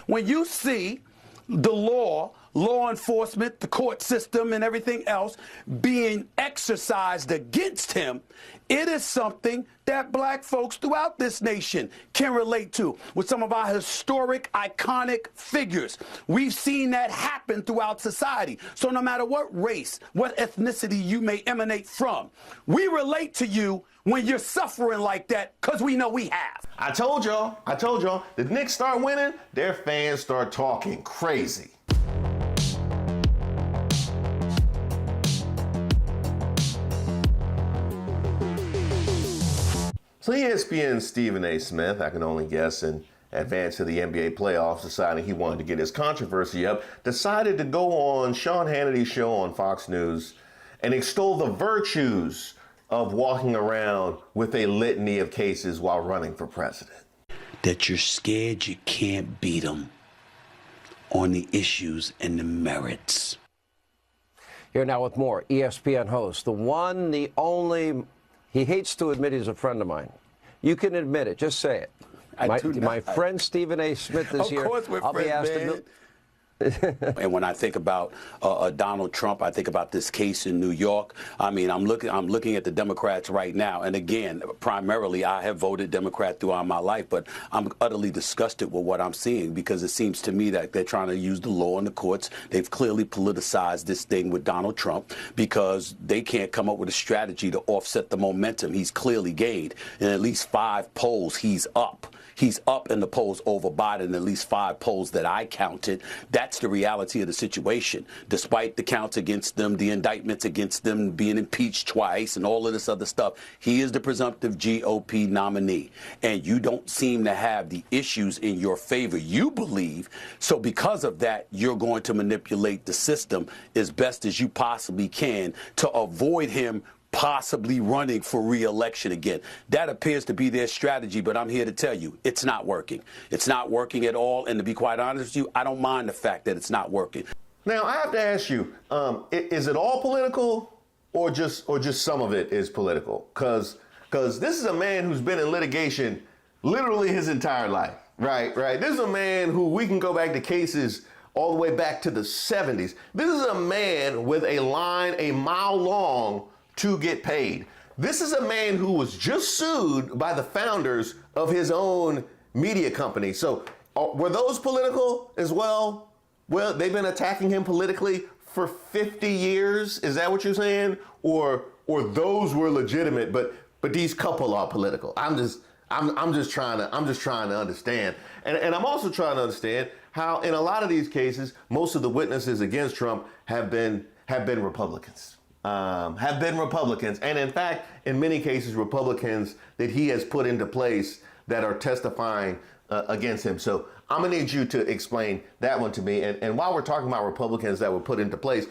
when you see the law enforcement, the court system, and everything else being exercised against him, it is something that black folks throughout this nation can relate to with some of our historic, iconic figures. We've seen that happen throughout society. So no matter what race, what ethnicity you may emanate from, we relate to you when you're suffering like that, because we know we have. I told y'all, the Knicks start winning, their fans start talking crazy. So ESPN's Stephen A. Smith, I can only guess in advance to the NBA playoffs, deciding he wanted to get his controversy up, decided to go on Sean Hannity's show on Fox News and extol the virtues of walking around with a litany of cases while running for president. That you're scared you can't beat them on the issues and the merits. Here now with more. ESPN host, the one, the only, he hates to admit he's a friend of mine. You can admit it. Just say it. My friend Stephen A. Smith is here. Of course we're friends, man. And when I think about Donald Trump, I think about this case in New York. I mean, I'm looking at the Democrats right now. And again, primarily, I have voted Democrat throughout my life, but I'm utterly disgusted with what I'm seeing because it seems to me that they're trying to use the law in the courts. They've clearly politicized this thing with Donald Trump because they can't come up with a strategy to offset the momentum he's clearly gained. In at least 5 polls, he's up. He's up in the polls over Biden, at least 5 polls that I counted. That's the reality of the situation. Despite the counts against them, the indictments against them, being impeached twice and all of this other stuff, he is the presumptive GOP nominee. And you don't seem to have the issues in your favor, you believe. So because of that, you're going to manipulate the system as best as you possibly can to avoid him possibly running for re-election again. That appears to be their strategy, but I'm here to tell you, it's not working. It's not working at all, and to be quite honest with you, I don't mind the fact that it's not working. Now, I have to ask you, is it all political or just some of it is political? Because this is a man who's been in litigation literally his entire life, right? This is a man who we can go back to cases all the way back to the 70s. This is a man with a line a mile long to get paid. This is a man who was just sued by the founders of his own media company. So were those political as well? Well, they've been attacking him politically for 50 years. Is that what you're saying? Or those were legitimate, but these couple are political. I'm just trying to understand. And I'm also trying to understand how in a lot of these cases, most of the witnesses against Trump have been Republicans. And in fact, in many cases, Republicans that he has put into place that are testifying against him. So I'm gonna need you to explain that one to me. And while we're talking about Republicans that were put into place,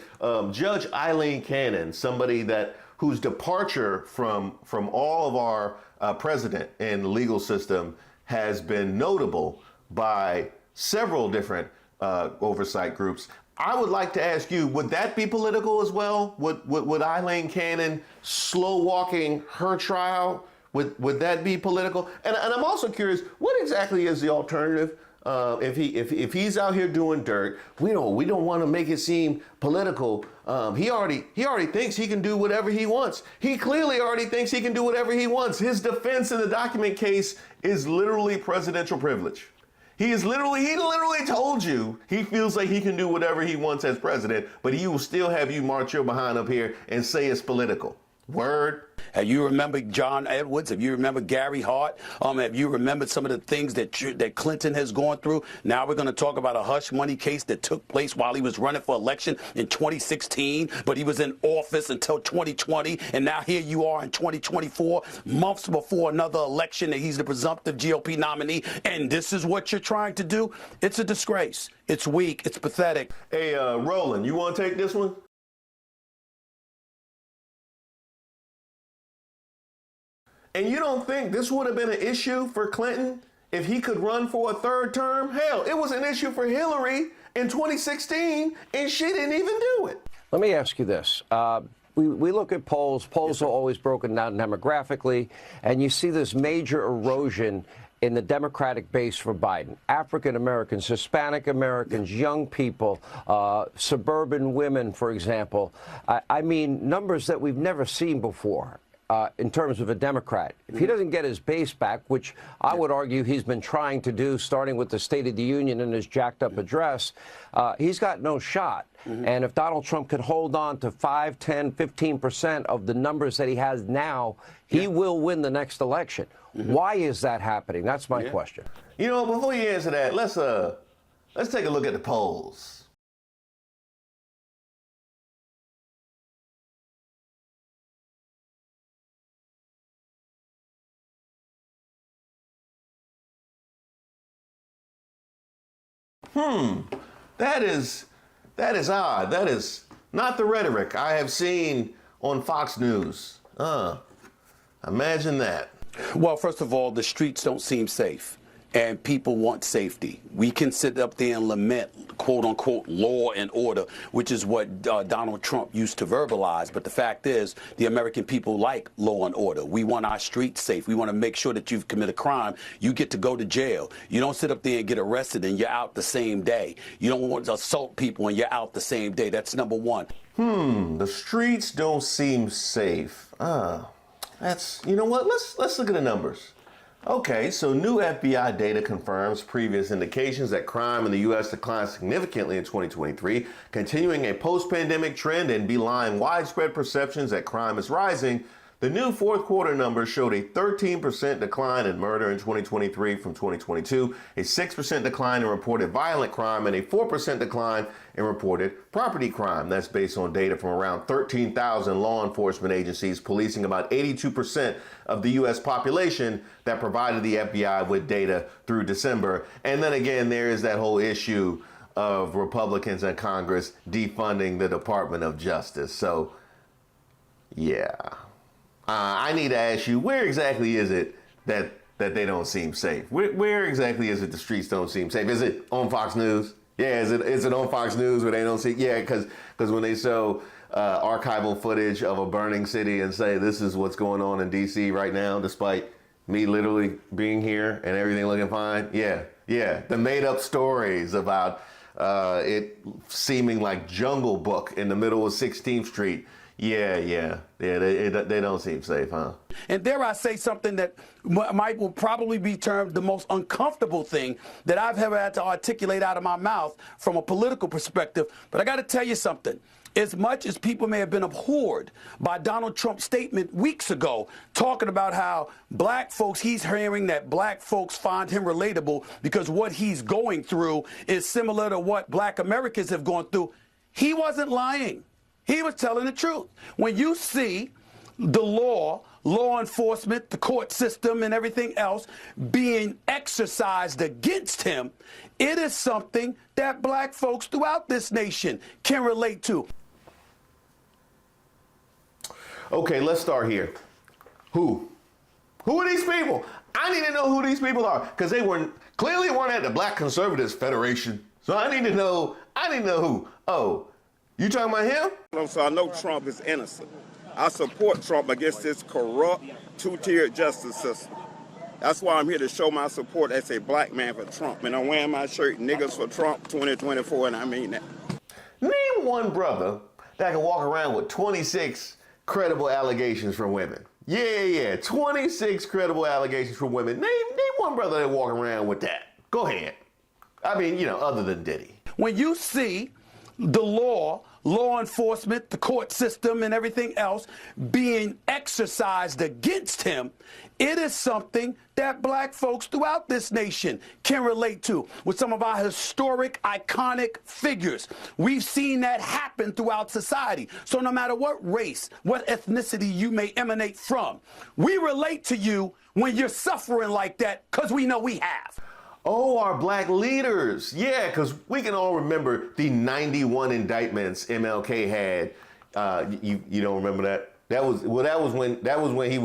Judge Eileen Cannon, somebody whose departure from all of our precedent in the legal system has been notable by several different oversight groups. I would like to ask you, would that be political as well? Would Eileen Cannon slow walking her trial? Would that be political? And I'm also curious, what exactly is the alternative? If he's out here doing dirt, we don't want to make it seem political. He already thinks he can do whatever he wants. He clearly already thinks he can do whatever he wants. His defense in the document case is literally presidential privilege. He literally told you he feels like he can do whatever he wants as president, but he will still have you march your behind up here and say it's political. Word. Have you remembered John Edwards? Have you remembered Gary Hart? Have you remembered some of the things that Clinton has gone through? Now we're going to talk about a hush money case that took place while he was running for election in 2016, but he was in office until 2020, and now here you are in 2024, months before another election, and he's the presumptive GOP nominee, and this is what you're trying to do? It's a disgrace. It's weak. It's pathetic. Hey, Roland, you want to take this one? And you don't think this would have been an issue for Clinton if he could run for a 3rd term? Hell, it was an issue for Hillary in 2016, and she didn't even do it. Let me ask you this. We look at polls. Polls are always broken down demographically, and you see this major erosion in the Democratic base for Biden. African Americans, Hispanic Americans, young people, suburban women, for example. I mean, numbers that we've never seen before. In terms of a Democrat. If he doesn't get his base back, which I would argue he's been trying to do, starting with the State of the Union and his jacked up address, he's got no shot. And if Donald Trump can hold on to 5, 10, 15% of the numbers that he has now, he will win the next election. Why is that happening? That's my question. You know, before you answer that, let's take a look at the polls. That is odd. That is not the rhetoric I have seen on Fox News. Imagine that. Well, first of all, the streets don't seem safe, and people want safety. We can sit up there and lament, quote unquote, law and order, which is what Donald Trump used to verbalize. But the fact is, the American people like law and order. We want our streets safe. We want to make sure that you've committed a crime, you get to go to jail. You don't sit up there and get arrested and you're out the same day. You don't want to assault people and you're out the same day. That's number one. The streets don't seem safe. That's, you know what? Let's look at the numbers. Okay, so new FBI data confirms previous indications that crime in the U.S. declined significantly in 2023, continuing a post-pandemic trend and belying widespread perceptions that crime is rising. The new fourth quarter numbers showed a 13% decline in murder in 2023 from 2022, a 6% decline in reported violent crime, and a 4% decline in reported property crime. That's based on data from around 13,000 law enforcement agencies, policing about 82% of the U.S. population, that provided the FBI with data through December. And then again, there is that whole issue of Republicans in Congress defunding the Department of Justice. So, yeah. I need to ask you, where exactly is it that they don't seem safe? Where exactly is it the streets don't seem safe? Is it on Fox News? Yeah, is it on Fox News where they don't see? Yeah, because when they show archival footage of a burning city and say this is what's going on in D.C. right now, despite me literally being here and everything looking fine. Yeah, the made up stories about it seeming like Jungle Book in the middle of 16th Street. Yeah, they don't seem safe, huh? And dare I say something that will probably be termed the most uncomfortable thing that I've ever had to articulate out of my mouth from a political perspective. But I got to tell you something. As much as people may have been abhorred by Donald Trump's statement weeks ago, talking about how black folks, he's hearing that black folks find him relatable because what he's going through is similar to what black Americans have gone through, he wasn't lying. He was telling the truth. When you see the law enforcement, the court system, and everything else being exercised against him, it is something that black folks throughout this nation can relate to. Okay, let's start here. Who are these people? I need to know who these people are, because they clearly weren't at the Black Conservatives Federation. So I need to know who. Oh, you talking about him? So I know Trump is innocent. I support Trump against this corrupt, two-tiered justice system. That's why I'm here to show my support as a black man for Trump. And I'm wearing my shirt, Niggas for Trump 2024, and I mean that. Name one brother that can walk around with 26 credible allegations from women. Yeah, 26 credible allegations from women. Name one brother that walk around with that. Go ahead. I mean, other than Diddy. When you see the law enforcement, the court system, and everything else being exercised against him, it is something that black folks throughout this nation can relate to with some of our historic, iconic figures. We've seen that happen throughout society. So no matter what race, what ethnicity you may emanate from, we relate to you when you're suffering like that, because we know we have. Oh, our black leaders. Yeah, because we can all remember the 91 indictments MLK had. You don't remember that? That was when he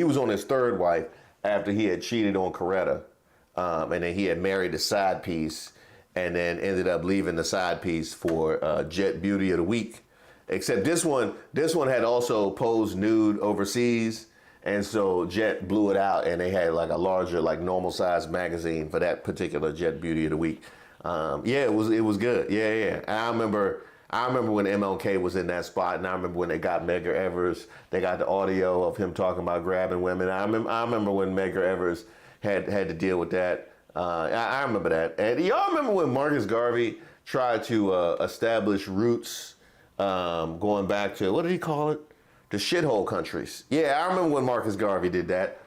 was on his third wife after he had cheated on Coretta. And then he had married a side piece and then ended up leaving the side piece for Jet Beauty of the Week. Except this one had also posed nude overseas. And so Jet blew it out, and they had like a larger, like normal size magazine for that particular Jet Beauty of the Week. Yeah, it was good. Yeah. And I remember when MLK was in that spot, and I remember when they got Medgar Evers. They got the audio of him talking about grabbing women. I remember when Medgar Evers had to deal with that. I remember that. And y'all remember when Marcus Garvey tried to establish roots, going back to, what did he call it? The shithole countries. Yeah, I remember when Marcus Garvey did that.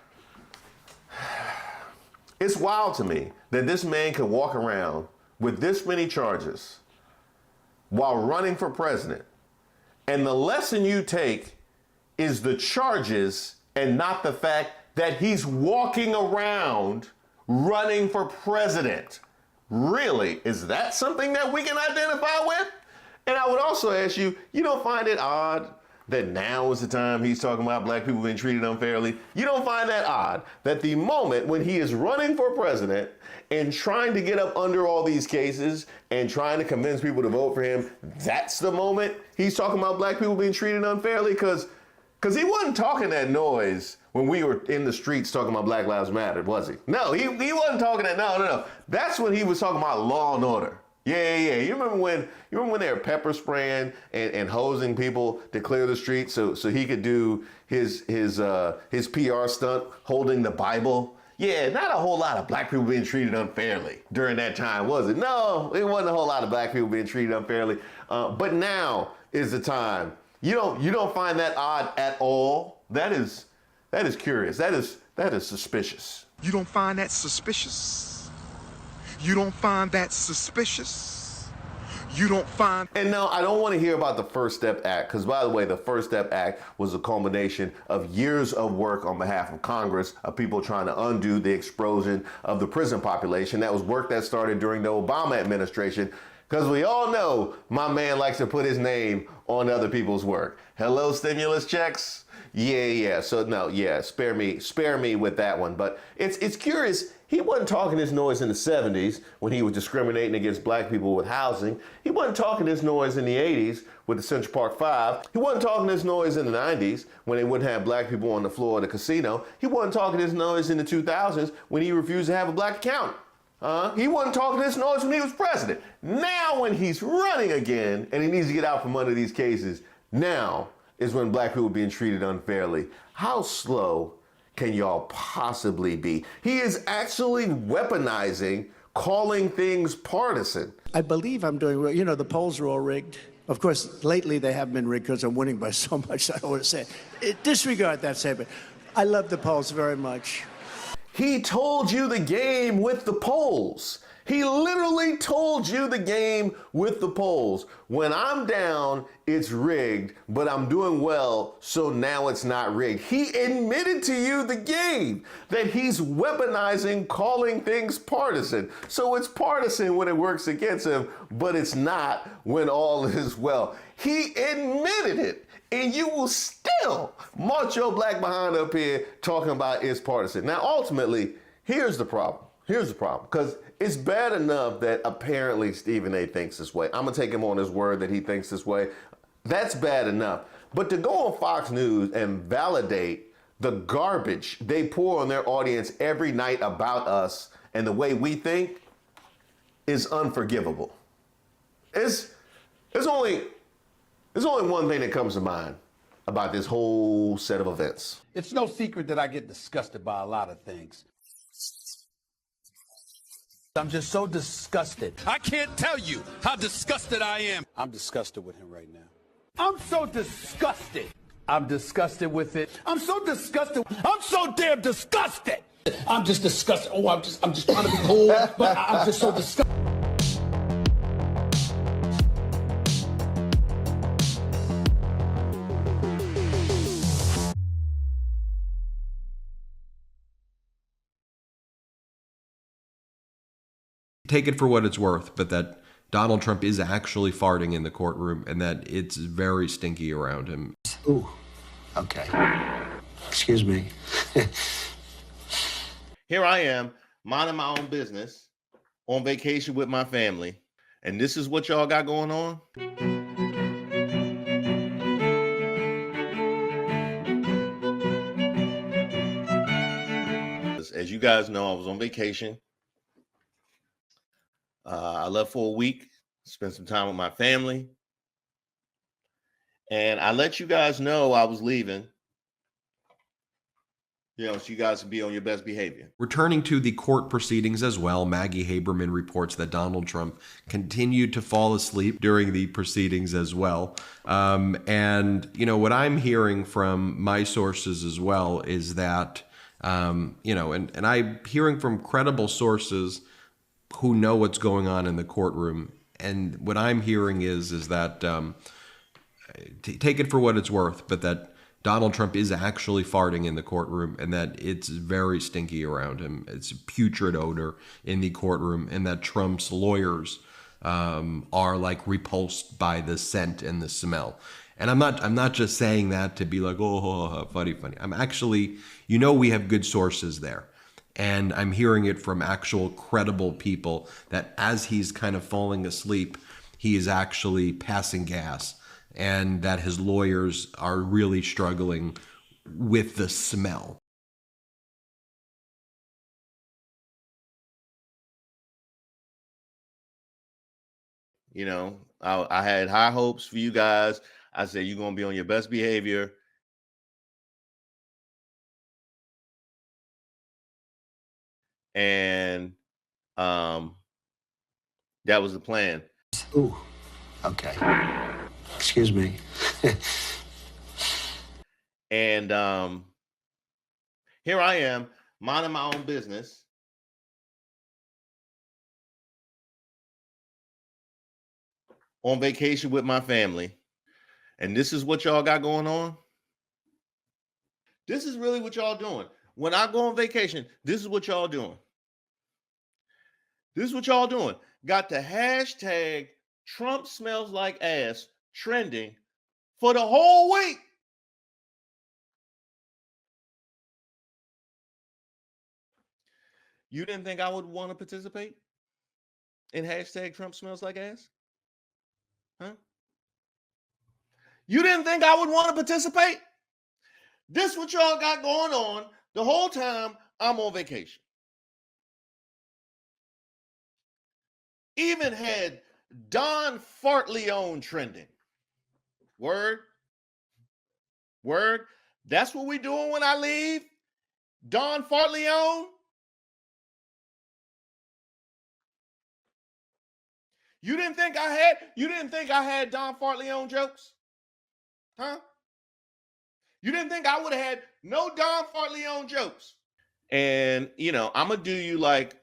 It's wild to me that this man could walk around with this many charges while running for president. And the lesson you take is the charges and not the fact that he's walking around running for president. Really? Is that something that we can identify with? And I would also ask you, you don't find it odd that now is the time he's talking about black people being treated unfairly? You don't find that odd that the moment when he is running for president and trying to get up under all these cases and trying to convince people to vote for him, that's the moment he's talking about black people being treated unfairly? Because he wasn't talking that noise when we were in the streets talking about Black Lives Matter, was he? No, he wasn't talking that. No. That's when he was talking about law and order. Yeah. You remember when they were pepper spraying and hosing people to clear the streets so he could do his PR stunt holding the Bible? Yeah, not a whole lot of black people being treated unfairly during that time, was it? No, it wasn't a whole lot of black people being treated unfairly. But now is the time. You don't find that odd at all? That is curious. That is suspicious. You don't find that suspicious? You don't find that suspicious? You don't find... And no, I don't want to hear about the First Step Act, because by the way, the First Step Act was a culmination of years of work on behalf of Congress, of people trying to undo the explosion of the prison population. That was work that started during the Obama administration, because we all know my man likes to put his name on other people's work. Hello, stimulus checks? Yeah. So no, yeah, spare me with that one. But it's curious. He wasn't talking this noise in the 70s when he was discriminating against black people with housing. He wasn't talking this noise in the 80s with the Central Park 5. He wasn't talking this noise in the 90s when they wouldn't have black people on the floor of the casino. He wasn't talking this noise in the 2000s when he refused to have a black accountant. He wasn't talking this noise when he was president. Now when he's running again and he needs to get out from under these cases, now is when black people are being treated unfairly. How slow can y'all possibly be? He is actually weaponizing calling things partisan. I believe I'm doing well. You know, the polls are all rigged. Of course, lately they have been rigged because I'm winning by so much. I don't want to say it. Disregard that statement. I love the polls very much. He told you the game with the polls. He literally told you the game with the polls. When I'm down, it's rigged, but I'm doing well, so now it's not rigged. He admitted to you the game, that he's weaponizing calling things partisan. So it's partisan when it works against him, but it's not when all is well. He admitted it. And you will still march your black behind up here talking about it's partisan. Now, ultimately, here's the problem. Because it's bad enough that apparently Stephen A. thinks this way. I'm going to take him on his word that he thinks this way. That's bad enough. But to go on Fox News and validate the garbage they pour on their audience every night about us and the way we think is unforgivable. There's only one thing that comes to mind about this whole set of events. It's no secret that I get disgusted by a lot of things. I'm just so disgusted. I can't tell you how disgusted I am. I'm disgusted with him right now. I'm so disgusted. I'm disgusted with it. I'm so disgusted. I'm so damn disgusted. I'm just disgusted. Oh, I'm just trying to be cool, but I'm just so disgusted. Take it for what it's worth, but that Donald Trump is actually farting in the courtroom and that it's very stinky around him. Ooh, okay. Excuse me. Here I am, minding my own business, on vacation with my family, and this is what y'all got going on? as you guys know, I was on vacation. I left for a week, spent some time with my family. And I let you guys know I was leaving, so you guys can be on your best behavior. Returning to the court proceedings as well, Maggie Haberman reports that Donald Trump continued to fall asleep during the proceedings as well. And, what I'm hearing from my sources as well is that, and I'm hearing from credible sources who know what's going on in the courtroom. And what I'm hearing is that, take it for what it's worth, but that Donald Trump is actually farting in the courtroom and that it's very stinky around him. It's a putrid odor in the courtroom, and that Trump's lawyers are like repulsed by the scent and the smell. And I'm not just saying that to be like, oh, funny. I'm actually, we have good sources there. And I'm hearing it from actual credible people that as he's kind of falling asleep, he is actually passing gas, and that his lawyers are really struggling with the smell. I had high hopes for you guys. I said, you're going to be on your best behavior. And that was the plan. Ooh, okay. Excuse me. And here I am, minding my own business. On vacation with my family. And this is what y'all got going on? This is really what y'all doing. When I go on vacation, this is what y'all doing. This is what y'all doing. Got the hashtag Trump smells like ass trending for the whole week. You didn't think I would want to participate in hashtag Trump smells like ass? Huh? You didn't think I would want to participate? This is what y'all got going on the whole time I'm on vacation. Even had Don Fartleone trending. Word. That's what we doing when I leave? Don Fartleone? You didn't think I had Don Fartleone jokes? Huh? You didn't think I would have had no Don Fartleone jokes? And, I'm going to do you like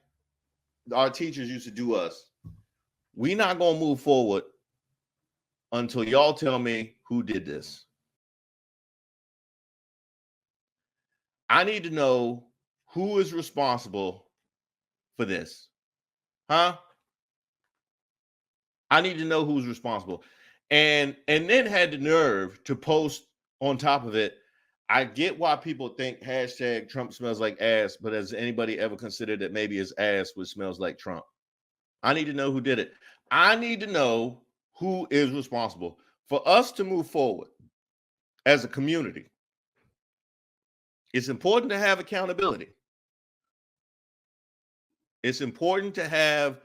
our teachers used to do us. We not going to move forward until y'all tell me who did this. I need to know who is responsible for this. Huh? I need to know who's responsible. And then had the nerve to post on top of it. I get why people think hashtag Trump smells like ass, but has anybody ever considered that maybe his ass would smells like Trump? I need to know who did it. I need to know who is responsible. For us to move forward as a community, it's important to have accountability. It's important to have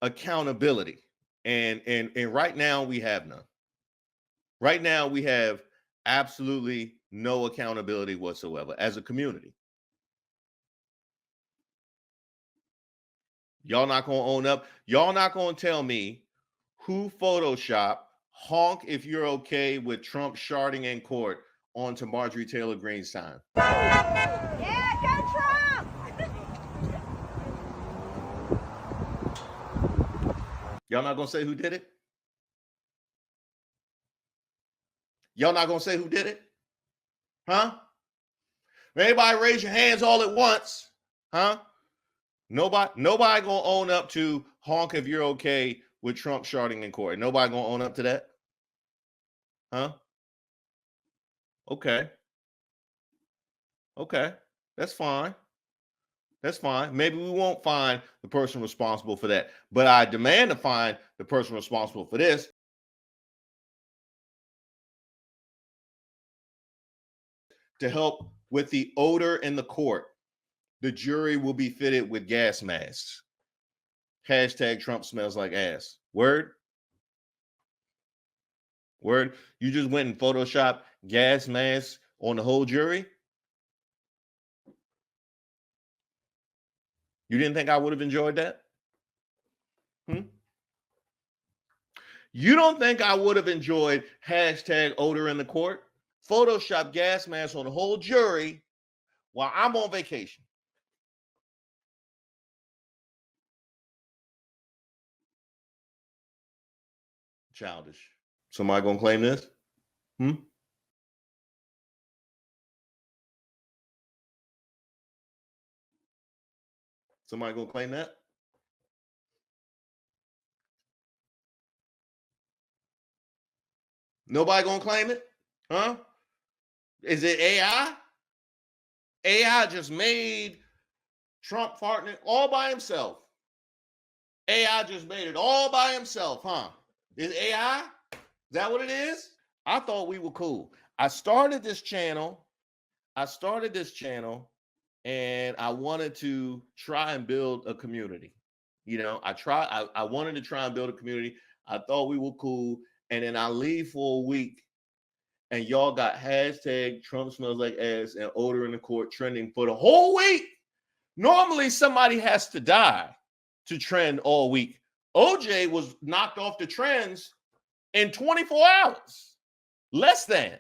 accountability. And right now we have none. Right now we have absolutely no accountability whatsoever as a community. Y'all not going to own up. Y'all not going to tell me who photoshopped honk if you're okay with Trump sharding in court onto Marjorie Taylor Greene's sign. Yeah, go Trump! Y'all not going to say who did it? Y'all not going to say who did it? Huh? Everybody raise your hands all at once. Huh? Nobody going to own up to honk if you're okay with Trump sharding in court. Nobody going to own up to that? Huh? Okay. That's fine. Maybe we won't find the person responsible for that. But I demand to find the person responsible for this. To help with the odor in the court. the jury will be fitted with gas masks. Hashtag Trump smells like ass. Word? Word? You just went and photoshopped gas masks on the whole jury? You didn't think I would have enjoyed that? You don't think I would have enjoyed hashtag odor in the court? Photoshop gas masks on the whole jury while I'm on vacation. Childish. Somebody gonna claim this? Somebody gonna claim that? Nobody gonna claim it? Huh? Is it AI? AI just made Trump farting all by himself. AI just made it all by himself, huh? Is AI? Is that what it is? I thought we were cool. I started this channel and I wanted to try and build a community. You know, I wanted to try and build a community. I thought we were cool. And then I leave for a week and y'all got hashtag Trump smells like ass and odor in the court trending for the whole week. Normally somebody has to die to trend all week. OJ was knocked off the trends in 24 hours. Less than.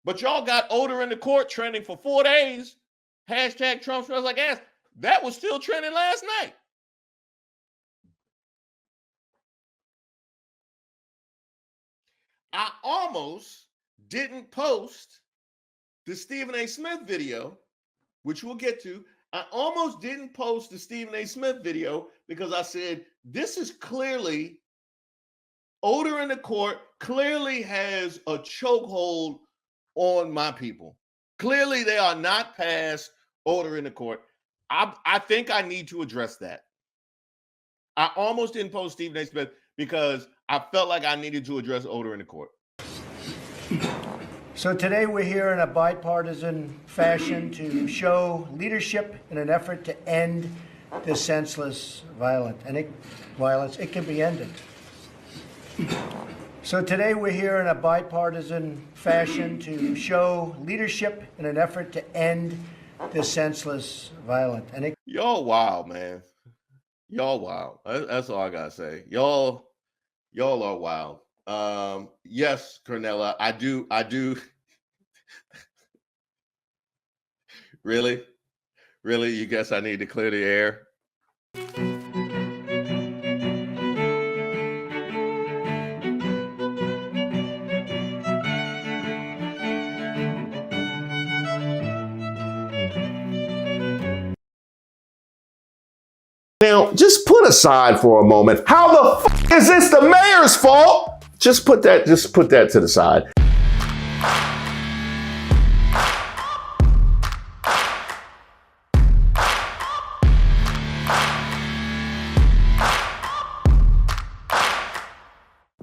But y'all got odor in the court trending for 4 days. Hashtag Trump smells like ass. That was still trending last night. I almost didn't post the Stephen A. Smith video, which we'll get to. I almost didn't post the Stephen A. Smith video because I said, this is clearly odor in the court, clearly has a chokehold on my people. Clearly, they are not past odor in the court. I think I need to address that. I almost didn't post Stephen A. Smith because I felt like I needed to address odor in the court. So today we're here in a bipartisan fashion to show leadership in an effort to end this senseless violence. It can be ended. So today we're here in a bipartisan fashion to show leadership in an effort to end this senseless violence. Y'all wild, man. Y'all wild. That's all I gotta say. Y'all are wild. Yes, Cornella, I do. Really? You guess I need to clear the air? Now, just put aside for a moment, how the f is this the mayor's fault? Just put that to the side.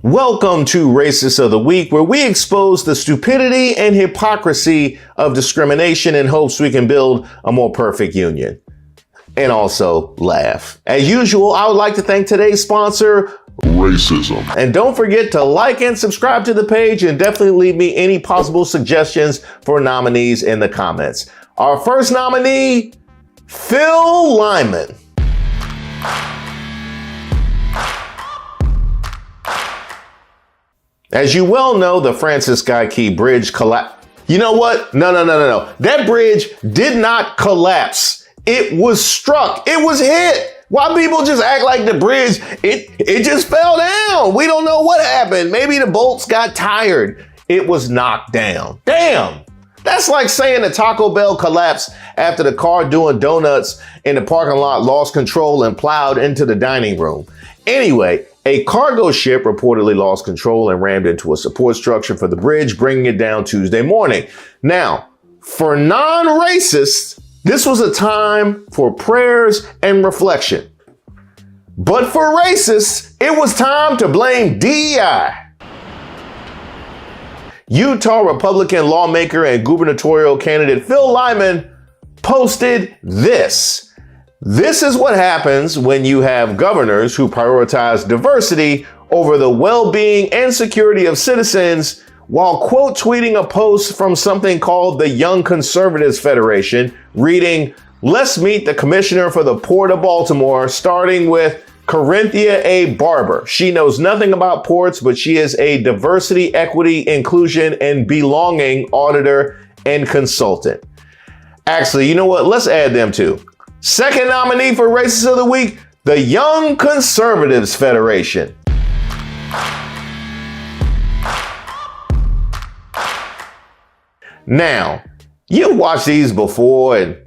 Welcome to Racist of the Week, where we expose the stupidity and hypocrisy of discrimination in hopes we can build a more perfect union. And also laugh. As usual, I would like to thank today's sponsor, Racism. And don't forget to like and subscribe to the page and definitely leave me any possible suggestions for nominees in the comments. Our first nominee, Phil Lyman. As you well know, the Francis Scott Key Bridge collapsed. You know what? No. That bridge did not collapse. It was struck. It was hit. Why people just act like the bridge, it just fell down. We don't know what happened. Maybe the bolts got tired. It was knocked down. Damn. That's like saying the Taco Bell collapsed after the car doing donuts in the parking lot lost control and plowed into the dining room. Anyway, a cargo ship reportedly lost control and rammed into a support structure for the bridge, bringing it down Tuesday morning. Now, for non-racists, this was a time for prayers and reflection. But for racists, it was time to blame DEI. Utah Republican lawmaker and gubernatorial candidate Phil Lyman posted this. This is what happens when you have governors who prioritize diversity over the well-being and security of citizens while quote tweeting a post from something called the Young Conservatives Federation, reading, "Let's meet the commissioner for the Port of Baltimore, starting with Corinthia A. Barber. She knows nothing about ports, but she is a diversity, equity, inclusion, and belonging auditor and consultant." Actually, you know what? Let's add them too. Second nominee for Racist of the Week, the Young Conservatives Federation. Now, you've watched these before, and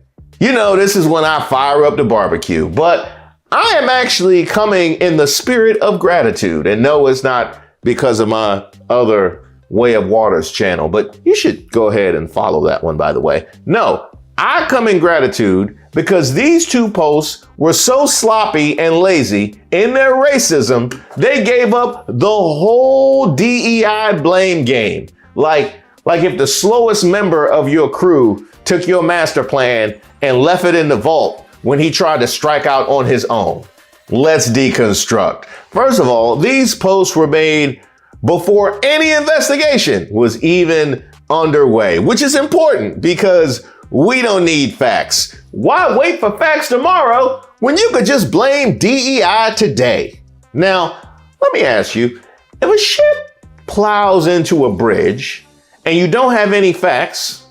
you know this is when I fire up the barbecue, but I am actually coming in the spirit of gratitude. And no, it's not because of my other Way of Waters channel, but you should go ahead and follow that one, by the way. No, I come in gratitude because these two posts were so sloppy and lazy in their racism, they gave up the whole DEI blame game. Like if the slowest member of your crew took your master plan and left it in the vault when he tried to strike out on his own. Let's deconstruct. First of all, these posts were made before any investigation was even underway, which is important because we don't need facts. Why wait for facts tomorrow when you could just blame DEI today? Now, let me ask you, if a ship plows into a bridge and you don't have any facts,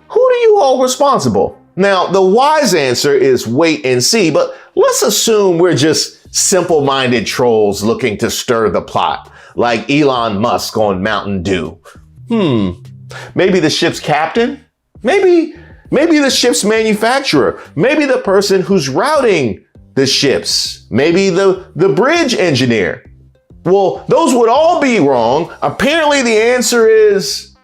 who do you hold responsible? Now, the wise answer is wait and see, but let's assume we're just simple-minded trolls looking to stir the plot, like Elon Musk on Mountain Dew. Maybe the ship's captain? Maybe the ship's manufacturer? Maybe the person who's routing the ships? Maybe the bridge engineer? Well, those would all be wrong. Apparently the answer is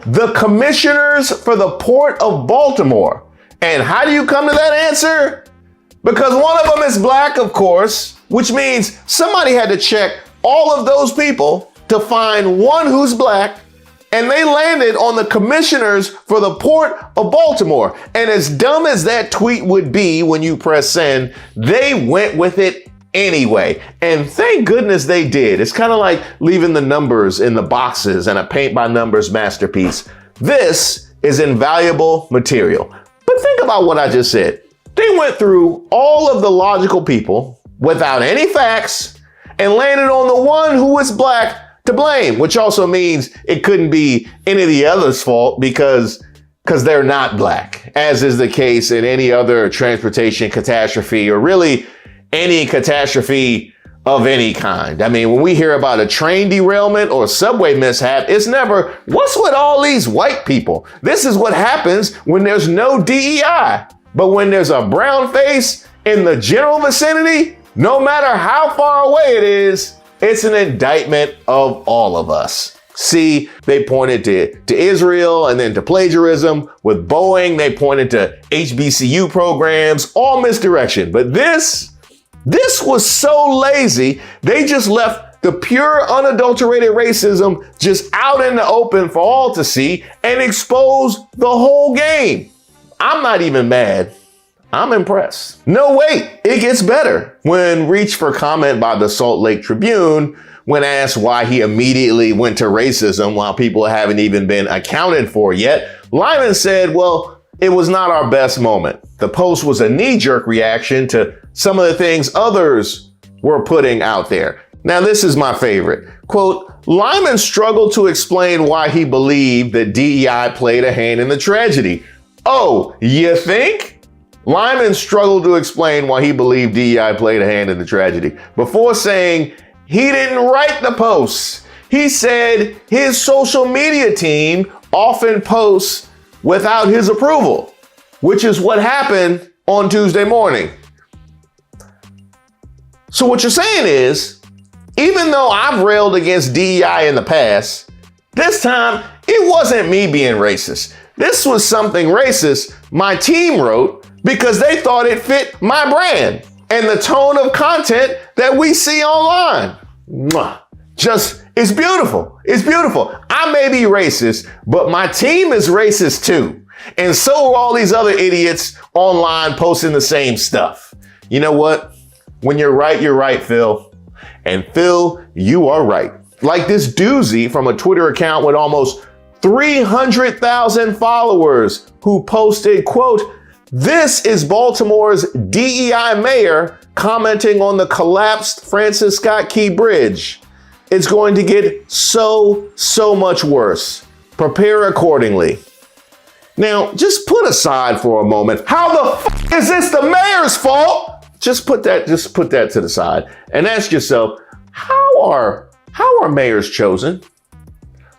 the commissioners for the Port of Baltimore. And how do you come to that answer? Because one of them is black, of course, which means somebody had to check all of those people to find one who's black, and they landed on the commissioners for the Port of Baltimore. And as dumb as that tweet would be when you press send, they went with it anyway. And thank goodness they did. It's kind of like leaving the numbers in the boxes in a paint by numbers masterpiece. This is invaluable material. But think about what I just said. They went through all of the logical people without any facts and landed on the one who was black to blame, which also means it couldn't be any of the others' fault because they're not black, as is the case in any other transportation catastrophe or really any catastrophe of any kind. I mean, when we hear about a train derailment or subway mishap, it's never, what's with all these white people? This is what happens when there's no DEI. But when there's a brown face in the general vicinity, no matter how far away it is, it's an indictment of all of us. See, they pointed to Israel and then to plagiarism. With Boeing, they pointed to HBCU programs, all misdirection. But this was so lazy, they just left the pure, unadulterated racism just out in the open for all to see and exposed the whole game. I'm not even mad. I'm impressed. No, wait, it gets better. When reached for comment by the Salt Lake Tribune, when asked why he immediately went to racism while people haven't even been accounted for yet, Lyman said, well, it was not our best moment. The post was a knee-jerk reaction to some of the things others were putting out there. Now, this is my favorite. Quote, Lyman struggled to explain why he believed that DEI played a hand in the tragedy. Oh, you think? Lyman struggled to explain why he believed DEI played a hand in the tragedy before saying he didn't write the posts. He said his social media team often posts without his approval, which is what happened on Tuesday morning. So what you're saying is, even though I've railed against DEI in the past, this time it wasn't me being racist. This was something racist my team wrote because they thought it fit my brand and the tone of content that we see online. Mwah. it's beautiful. It's beautiful. I may be racist, but my team is racist too. And so are all these other idiots online posting the same stuff. You know what? When you're right, Phil. And Phil, you are right. Like this doozy from a Twitter account with almost 300,000 followers who posted, quote, "This is Baltimore's DEI mayor commenting on the collapsed Francis Scott Key Bridge. It's going to get so much worse. Prepare accordingly." Now, just put aside for a moment, how the f is this the mayor's fault? Just put that to the side and ask yourself, how are mayors chosen?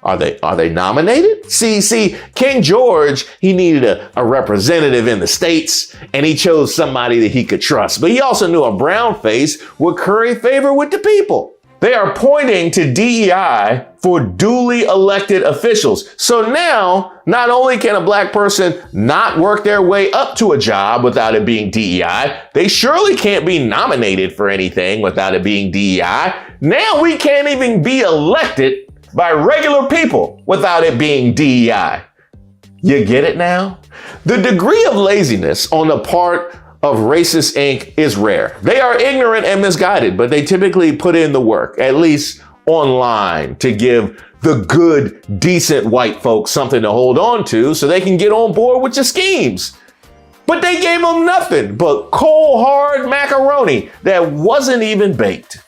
Are they nominated? See, King George, he needed a representative in the States, and he chose somebody that he could trust. But he also knew a brown face would curry favor with the people. They are pointing to DEI for duly elected officials. So now, not only can a black person not work their way up to a job without it being DEI, they surely can't be nominated for anything without it being DEI. Now we can't even be elected by regular people without it being DEI. You get it now? The degree of laziness on the part of Racist Inc. is rare. They are ignorant and misguided, but they typically put in the work, at least online, to give the good, decent white folks something to hold on to so they can get on board with your schemes. But they gave them nothing but cold, hard macaroni that wasn't even baked.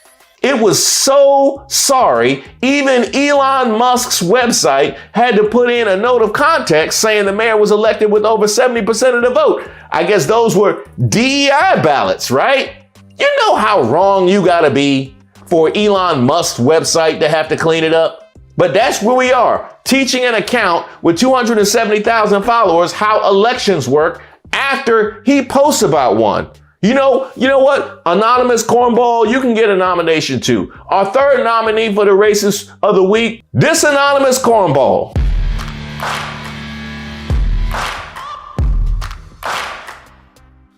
It was so sorry, even Elon Musk's website had to put in a note of context saying the mayor was elected with over 70% of the vote. I guess those were DEI ballots, right? You know how wrong you gotta be for Elon Musk's website to have to clean it up? But that's where we are, teaching an account with 270,000 followers how elections work after he posts about one. You know what? Anonymous Cornball, you can get a nomination too. Our third nominee for the Racist of the Week, this Anonymous Cornball.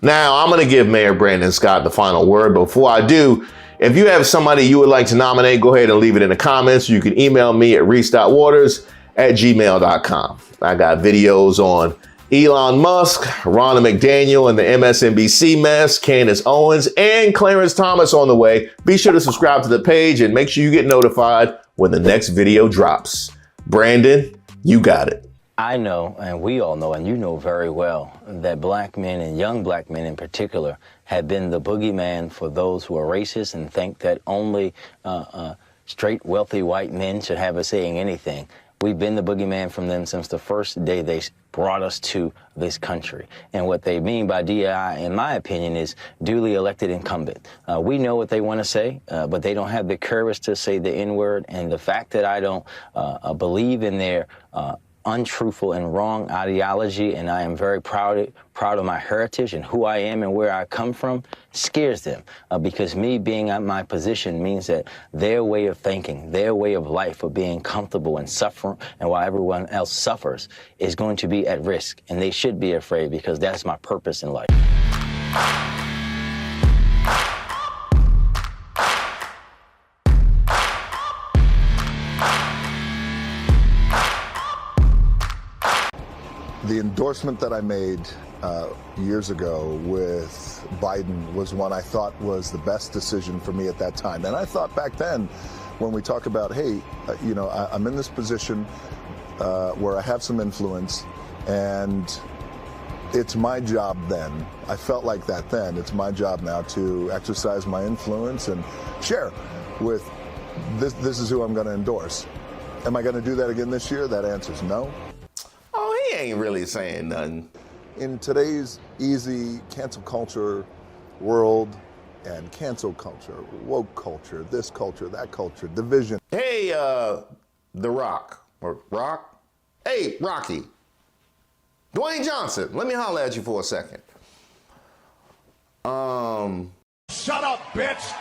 Now, I'm going to give Mayor Brandon Scott the final word. Before I do, if you have somebody you would like to nominate, go ahead and leave it in the comments. You can email me at reese.waters@gmail.com. I got videos on Elon Musk, Ronna McDaniel and the MSNBC mess, Candace Owens, and Clarence Thomas on the way. Be sure to subscribe to the page and make sure you get notified when the next video drops. Brandon, you got it. I know, and we all know, and you know very well, that black men and young black men in particular have been the boogeyman for those who are racist and think that only straight, wealthy white men should have a say in anything. We've been the boogeyman from them since the first day they brought us to this country. And what they mean by DEI, in my opinion, is duly elected incumbent. We know what they want to say, but they don't have the courage to say the N-word. And the fact that I don't believe in their untruthful and wrong ideology, and I am very proud of my heritage and who I am and where I come from, scares them, because me being at my position means that their way of thinking, their way of life of being comfortable and suffering, and while everyone else suffers, is going to be at risk, and they should be afraid, because that's my purpose in life. The endorsement that I made years ago with Biden was one I thought was the best decision for me at that time. And I thought back then, when we talk about, hey, I'm in this position where I have some influence, and it's my job then. I felt like that then. It's my job now to exercise my influence and share with this is who I'm going to endorse. Am I going to do that again this year? That answer is no. He ain't really saying nothing. In today's easy cancel culture world, and cancel culture, woke culture, this culture, that culture, division. Hey, The Rock, or Rock? Hey, Rocky. Dwayne Johnson, let me holler at you for a second. Shut up, bitch!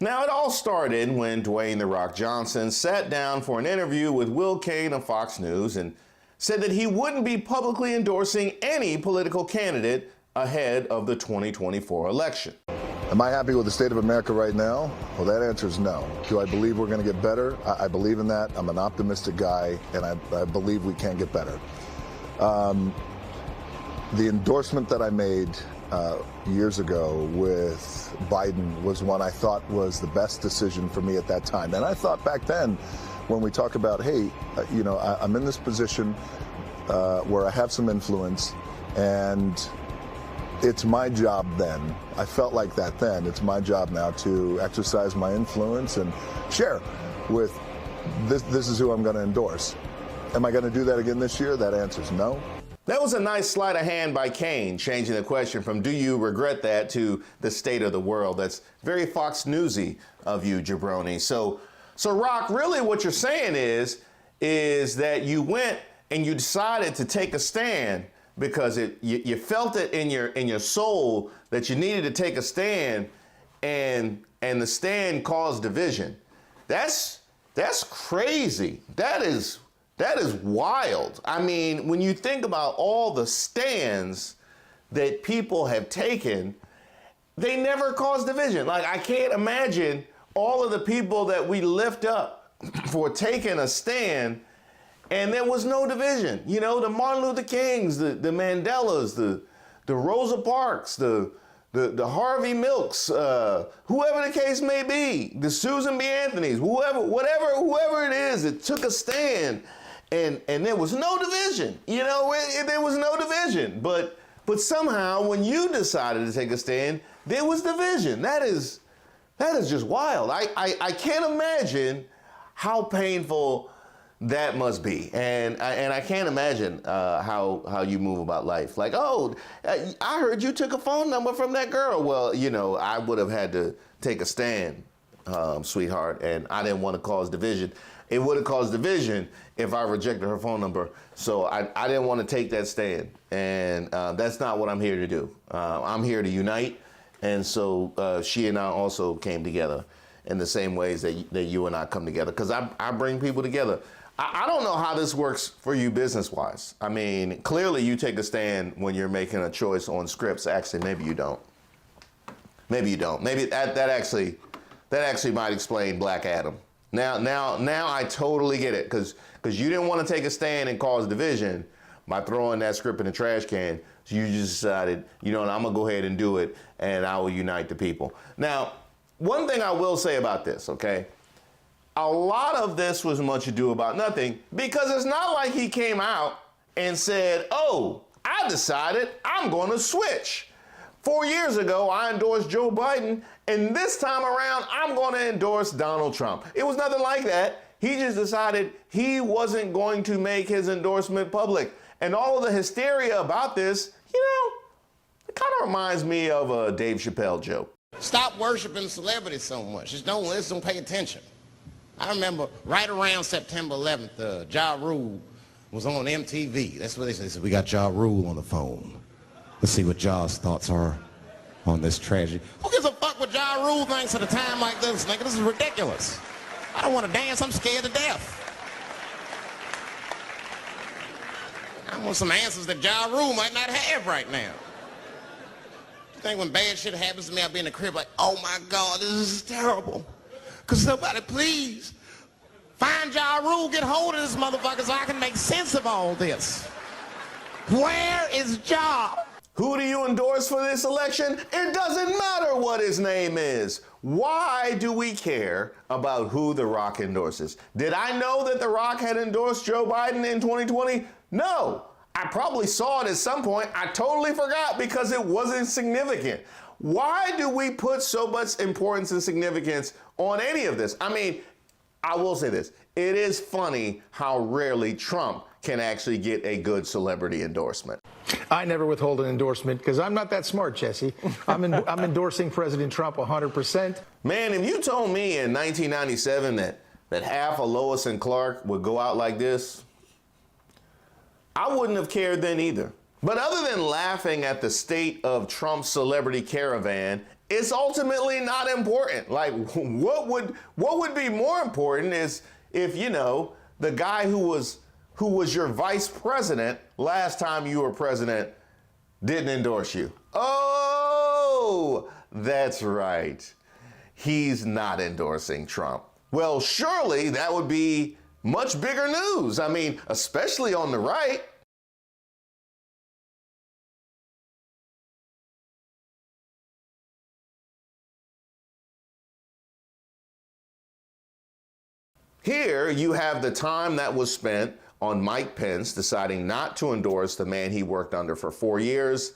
Now, it all started when Dwayne "The Rock" Johnson sat down for an interview with Will Cain of Fox News and said that he wouldn't be publicly endorsing any political candidate ahead of the 2024 election. Am I happy with the state of America right now? Well, that answer is no. Do I believe we're going to get better? I believe in that. I'm an optimistic guy, and I believe we can get better. The endorsement that I made years ago with Biden was one I thought was the best decision for me at that time. And I thought back then, when we talk about, hey, I'm in this position where I have some influence, and it's my job then. I felt like that then. It's my job now to exercise my influence and share with this is who I'm going to endorse. Am I going to do that again this year? That answer is no. That was a nice sleight of hand by Kane, changing the question from do you regret that to the state of the world. That's very Fox Newsy of you, jabroni. So Rock, really what you're saying is that you went and you decided to take a stand because you felt it in your soul that you needed to take a stand, and the stand caused division. That's crazy. That is wild. I mean, when you think about all the stands that people have taken, they never cause division. Like, I can't imagine all of the people that we lift up for taking a stand and there was no division. You know, the Martin Luther Kings, the Mandelas, the Rosa Parks, the Harvey Milks, whoever the case may be, the Susan B. Anthonys, whoever it is, it took a stand. And there was no division, there was no division. But somehow when you decided to take a stand, there was division. That is just wild. I can't imagine how painful that must be. And I can't imagine how you move about life. Like, oh, I heard you took a phone number from that girl. Well, I would have had to take a stand, sweetheart, and I didn't want to cause division. It would have caused division if I rejected her phone number. So I didn't want to take that stand. And that's not what I'm here to do. I'm here to unite. And so she and I also came together in the same ways that you and I come together. Because I bring people together. I don't know how this works for you business-wise. I mean, clearly you take a stand when you're making a choice on scripts. Actually, maybe you don't. Maybe you don't. Maybe that actually might explain Black Adam. Now I totally get it, because you didn't want to take a stand and cause division by throwing that script in the trash can. So you just decided, I'm going to go ahead and do it, and I will unite the people. Now, one thing I will say about this, okay? A lot of this was much ado about nothing, because it's not like he came out and said, oh, I decided I'm going to switch. 4 years ago, I endorsed Joe Biden, and this time around, I'm going to endorse Donald Trump. It was nothing like that. He just decided he wasn't going to make his endorsement public. And all of the hysteria about this, it kind of reminds me of a Dave Chappelle joke. Stop worshiping celebrities so much. Just don't listen, pay attention. I remember right around September 11th, Ja Rule was on MTV. That's what they said. We got Ja Rule on the phone. Let's see what Ja's thoughts are on this tragedy. Who gives a fuck what Ja Rule thinks at a time like this, nigga? This is ridiculous. I don't want to dance. I'm scared to death. I want some answers that Ja Rule might not have right now. You think when bad shit happens to me, I'll be in the crib like, oh my God, this is terrible. Could somebody please find Ja Rule, get hold of this motherfucker so I can make sense of all this? Where is Ja? Who do you endorse for this election? It doesn't matter what his name is. Why do we care about who The Rock endorses? Did I know that The Rock had endorsed Joe Biden in 2020? No. I probably saw it at some point. I totally forgot because it wasn't significant. Why do we put so much importance and significance on any of this? I mean, I will say this. It is funny how rarely Trump can actually get a good celebrity endorsement. I never withhold an endorsement because I'm not that smart, Jesse. I'm endorsing President Trump 100%. Man, if you told me in 1997 that half of Lois and Clark would go out like this, I wouldn't have cared then either. But other than laughing at the state of Trump's celebrity caravan, it's ultimately not important. Like, what would be more important is if, the guy who who was your vice president last time you were president, didn't endorse you. Oh, that's right. He's not endorsing Trump. Well, surely that would be much bigger news. I mean, especially on the right. Here you have the time that was spent on Mike Pence deciding not to endorse the man he worked under for 4 years.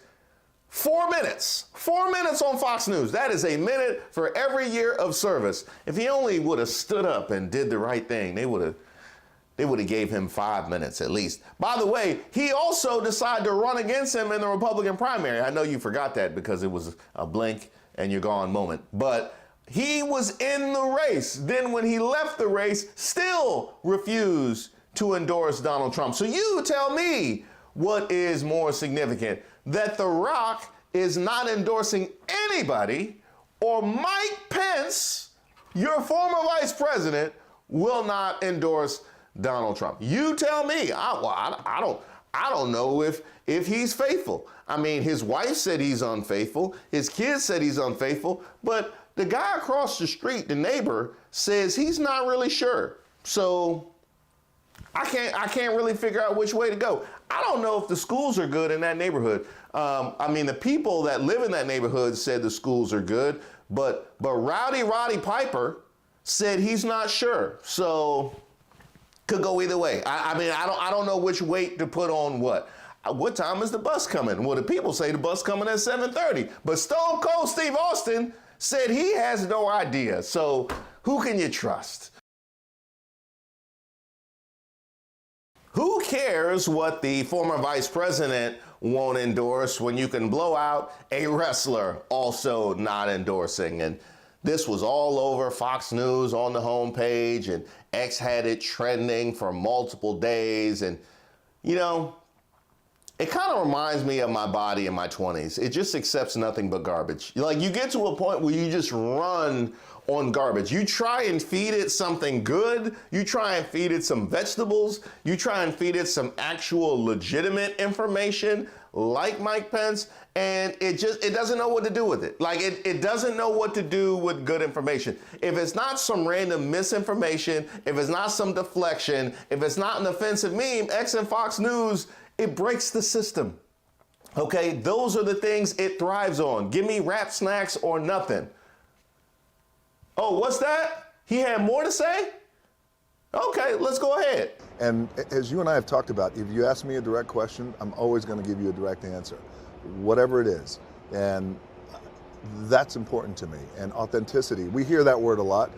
4 minutes. 4 minutes on Fox News. That is a minute for every year of service. If he only would have stood up and did the right thing, they would have gave him 5 minutes at least. By the way, he also decided to run against him in the Republican primary. I know you forgot that because it was a blink and you're gone moment. But he was in the race. Then when he left the race, still refused to endorse Donald Trump. So you tell me what is more significant, that The Rock is not endorsing anybody, or Mike Pence, your former vice president, will not endorse Donald Trump. You tell me. I don't know if he's faithful. I mean, his wife said he's unfaithful. His kids said he's unfaithful. But the guy across the street, the neighbor, says he's not really sure. So I can't really figure out which way to go. I don't know if the schools are good in that neighborhood. I mean, the people that live in that neighborhood said the schools are good, but Rowdy Roddy Piper said he's not sure. So could go either way. I mean, I don't know which weight to put on what. What time is the bus coming? Well, the people say the bus coming at 7:30, but Stone Cold Steve Austin said he has no idea. So who can you trust? Who cares what the former vice president won't endorse when you can blow out a wrestler also not endorsing? And this was all over Fox News on the homepage, and X had it trending for multiple days. And, you know, it kind of reminds me of my body in my 20s. It just accepts nothing but garbage. Like, you get to a point where you just run on garbage. You try and feed it something good. You try and feed it some vegetables. You try and feed it some actual legitimate information like Mike Pence, and it doesn't know what to do with it. Like, it doesn't know what to do with good information. If it's not some random misinformation, if it's not some deflection, if it's not an offensive meme, X and Fox News, it breaks the system. Okay, those are the things it thrives on. Give me rap snacks or nothing. Oh, what's that? He had more to say? Okay, let's go ahead. And as you and I have talked about, if you ask me a direct question, I'm always going to give you a direct answer, whatever it is. And that's important to me. And authenticity, we hear that word a lot,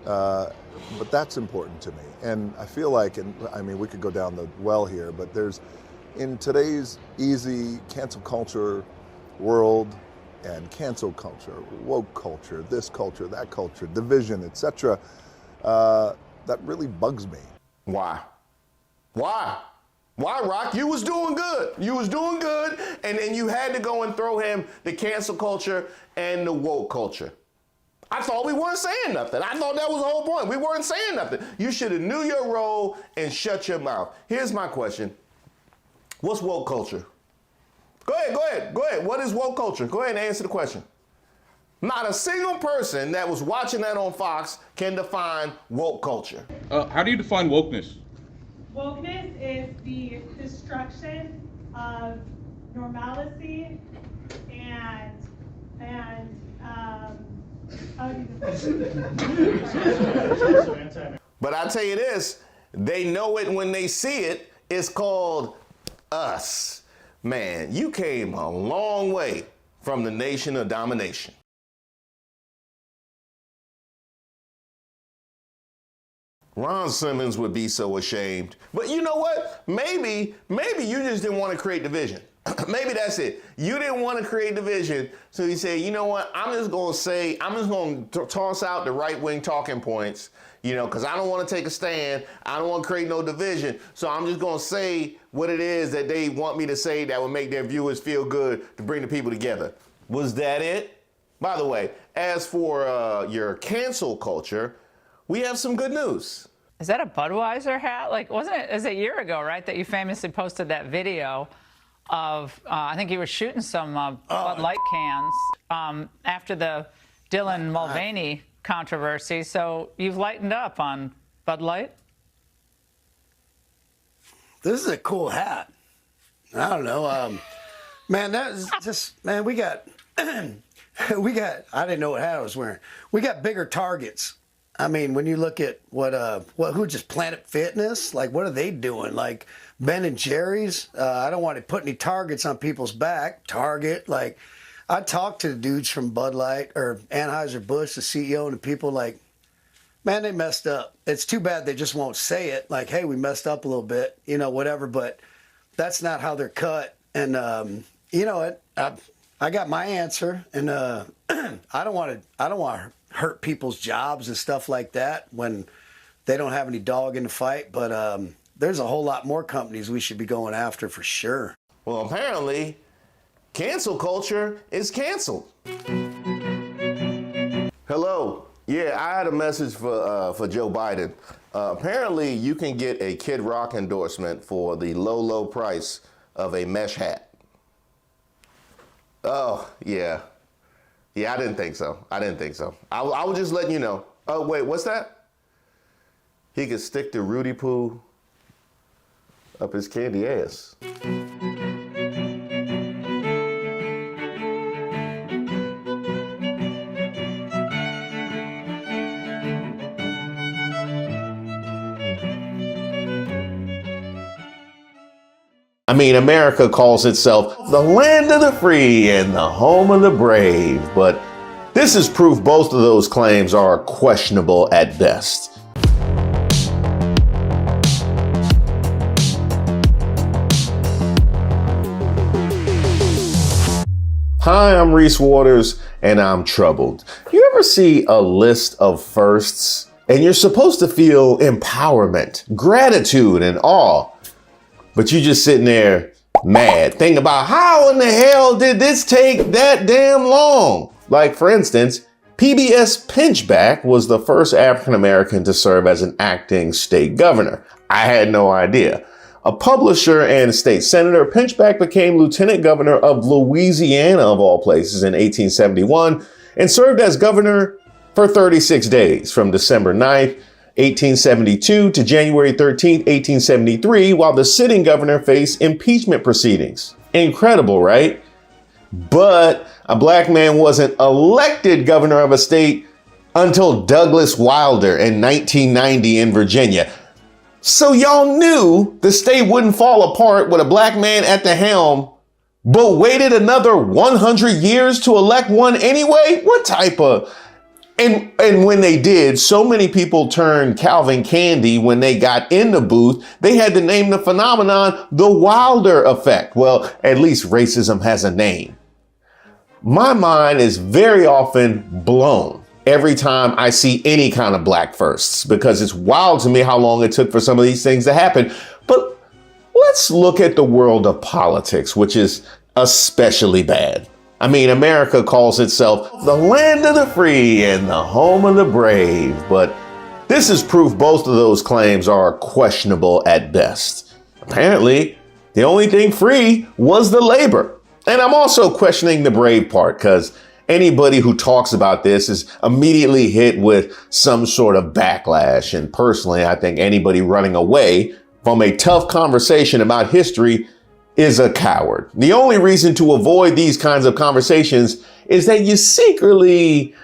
but that's important to me. And I feel like, and I mean, we could go down the well here, but in today's easy cancel culture world, and cancel culture, woke culture, this culture, that culture, division, etc., that really bugs me. Why? Why, Rock? You was doing good. You was doing good, and then you had to go and throw him the cancel culture and the woke culture. I thought we weren't saying nothing. I thought that was the whole point. We weren't saying nothing. You should have knew your role and shut your mouth. Here's my question. What's woke culture? Go ahead. What is woke culture? Go ahead and answer the question. Not a single person that was watching that on Fox can define woke culture. How do you define wokeness? Wokeness is the destruction of normalcy and But I tell you this, they know it when they see it. It's called us. Man, you came a long way from the nation of domination. Ron Simmons would be so ashamed. But you know what? Maybe you just didn't want to create division. Maybe that's it. You didn't want to create division. So you said, you know what? I'm just going to toss out the right-wing talking points, you know, because I don't want to take a stand. I don't want to create no division. So I'm just going to say what it is that they want me to say that would make their viewers feel good to bring the people together. Was that it? By the way, as for your cancel culture, we have some good news. Is that a Budweiser hat? Like, wasn't it? It was a year ago, right, that you famously posted that video of I think you were shooting some Bud Light cans after the Dylan Mulvaney controversy. So you've lightened up on Bud Light. This is a cool hat. I don't know, man. That is just man. We got I didn't know what hat I was wearing. We got bigger targets. I mean, when you look at who just Planet Fitness, like what are they doing? Like Ben and Jerry's. I don't want to put any targets on people's back. Target, like I talked to the dudes from Bud Light or Anheuser-Busch, the CEO, and the people like, man, they messed up. It's too bad they just won't say it. Like, hey, we messed up a little bit, whatever. But that's not how they're cut. And you know what? I got my answer, and I don't want to hurt people's jobs and stuff like that when they don't have any dog in the fight. But there's a whole lot more companies we should be going after for sure. Well, apparently, cancel culture is canceled. Hello. Yeah, I had a message for Joe Biden. Apparently, you can get a Kid Rock endorsement for the low price of a mesh hat. Oh, yeah. Yeah, I didn't think so. I was just letting you know. Oh, wait, what's that? He could stick the Rudy Poo up his candy ass. I mean, America calls itself the land of the free and the home of the brave, but this is proof both of those claims are questionable at best. Hi, I'm Reese Waters, and I'm troubled. You ever see a list of firsts, and you're supposed to feel empowerment, gratitude, and awe, but you just sitting there mad, thinking about how in the hell did this take that damn long? Like, for instance, PBS Pinchback was the first African-American to serve as an acting state governor. I had no idea. A publisher and state senator, Pinchback became lieutenant governor of Louisiana, of all places, in 1871 and served as governor for 36 days from December 9th, 1872 to January 13th, 1873, while the sitting governor faced impeachment proceedings. Incredible, right? But a black man wasn't elected governor of a state until Douglas Wilder in 1990 in Virginia. So y'all knew the state wouldn't fall apart with a black man at the helm, but waited another 100 years to elect one anyway? What type of... And when they did, so many people turned Calvin Candy when they got in the booth, they had to name the phenomenon the Wilder effect. Well, at least racism has a name. My mind is very often blown every time I see any kind of black firsts, because it's wild to me how long it took for some of these things to happen. But let's look at the world of politics, which is especially bad. I mean, America calls itself the land of the free and the home of the brave, but this is proof both of those claims are questionable at best. Apparently, the only thing free was the labor. And I'm also questioning the brave part, because anybody who talks about this is immediately hit with some sort of backlash. And personally, I think anybody running away from a tough conversation about history is a coward. The only reason to avoid these kinds of conversations is that you secretly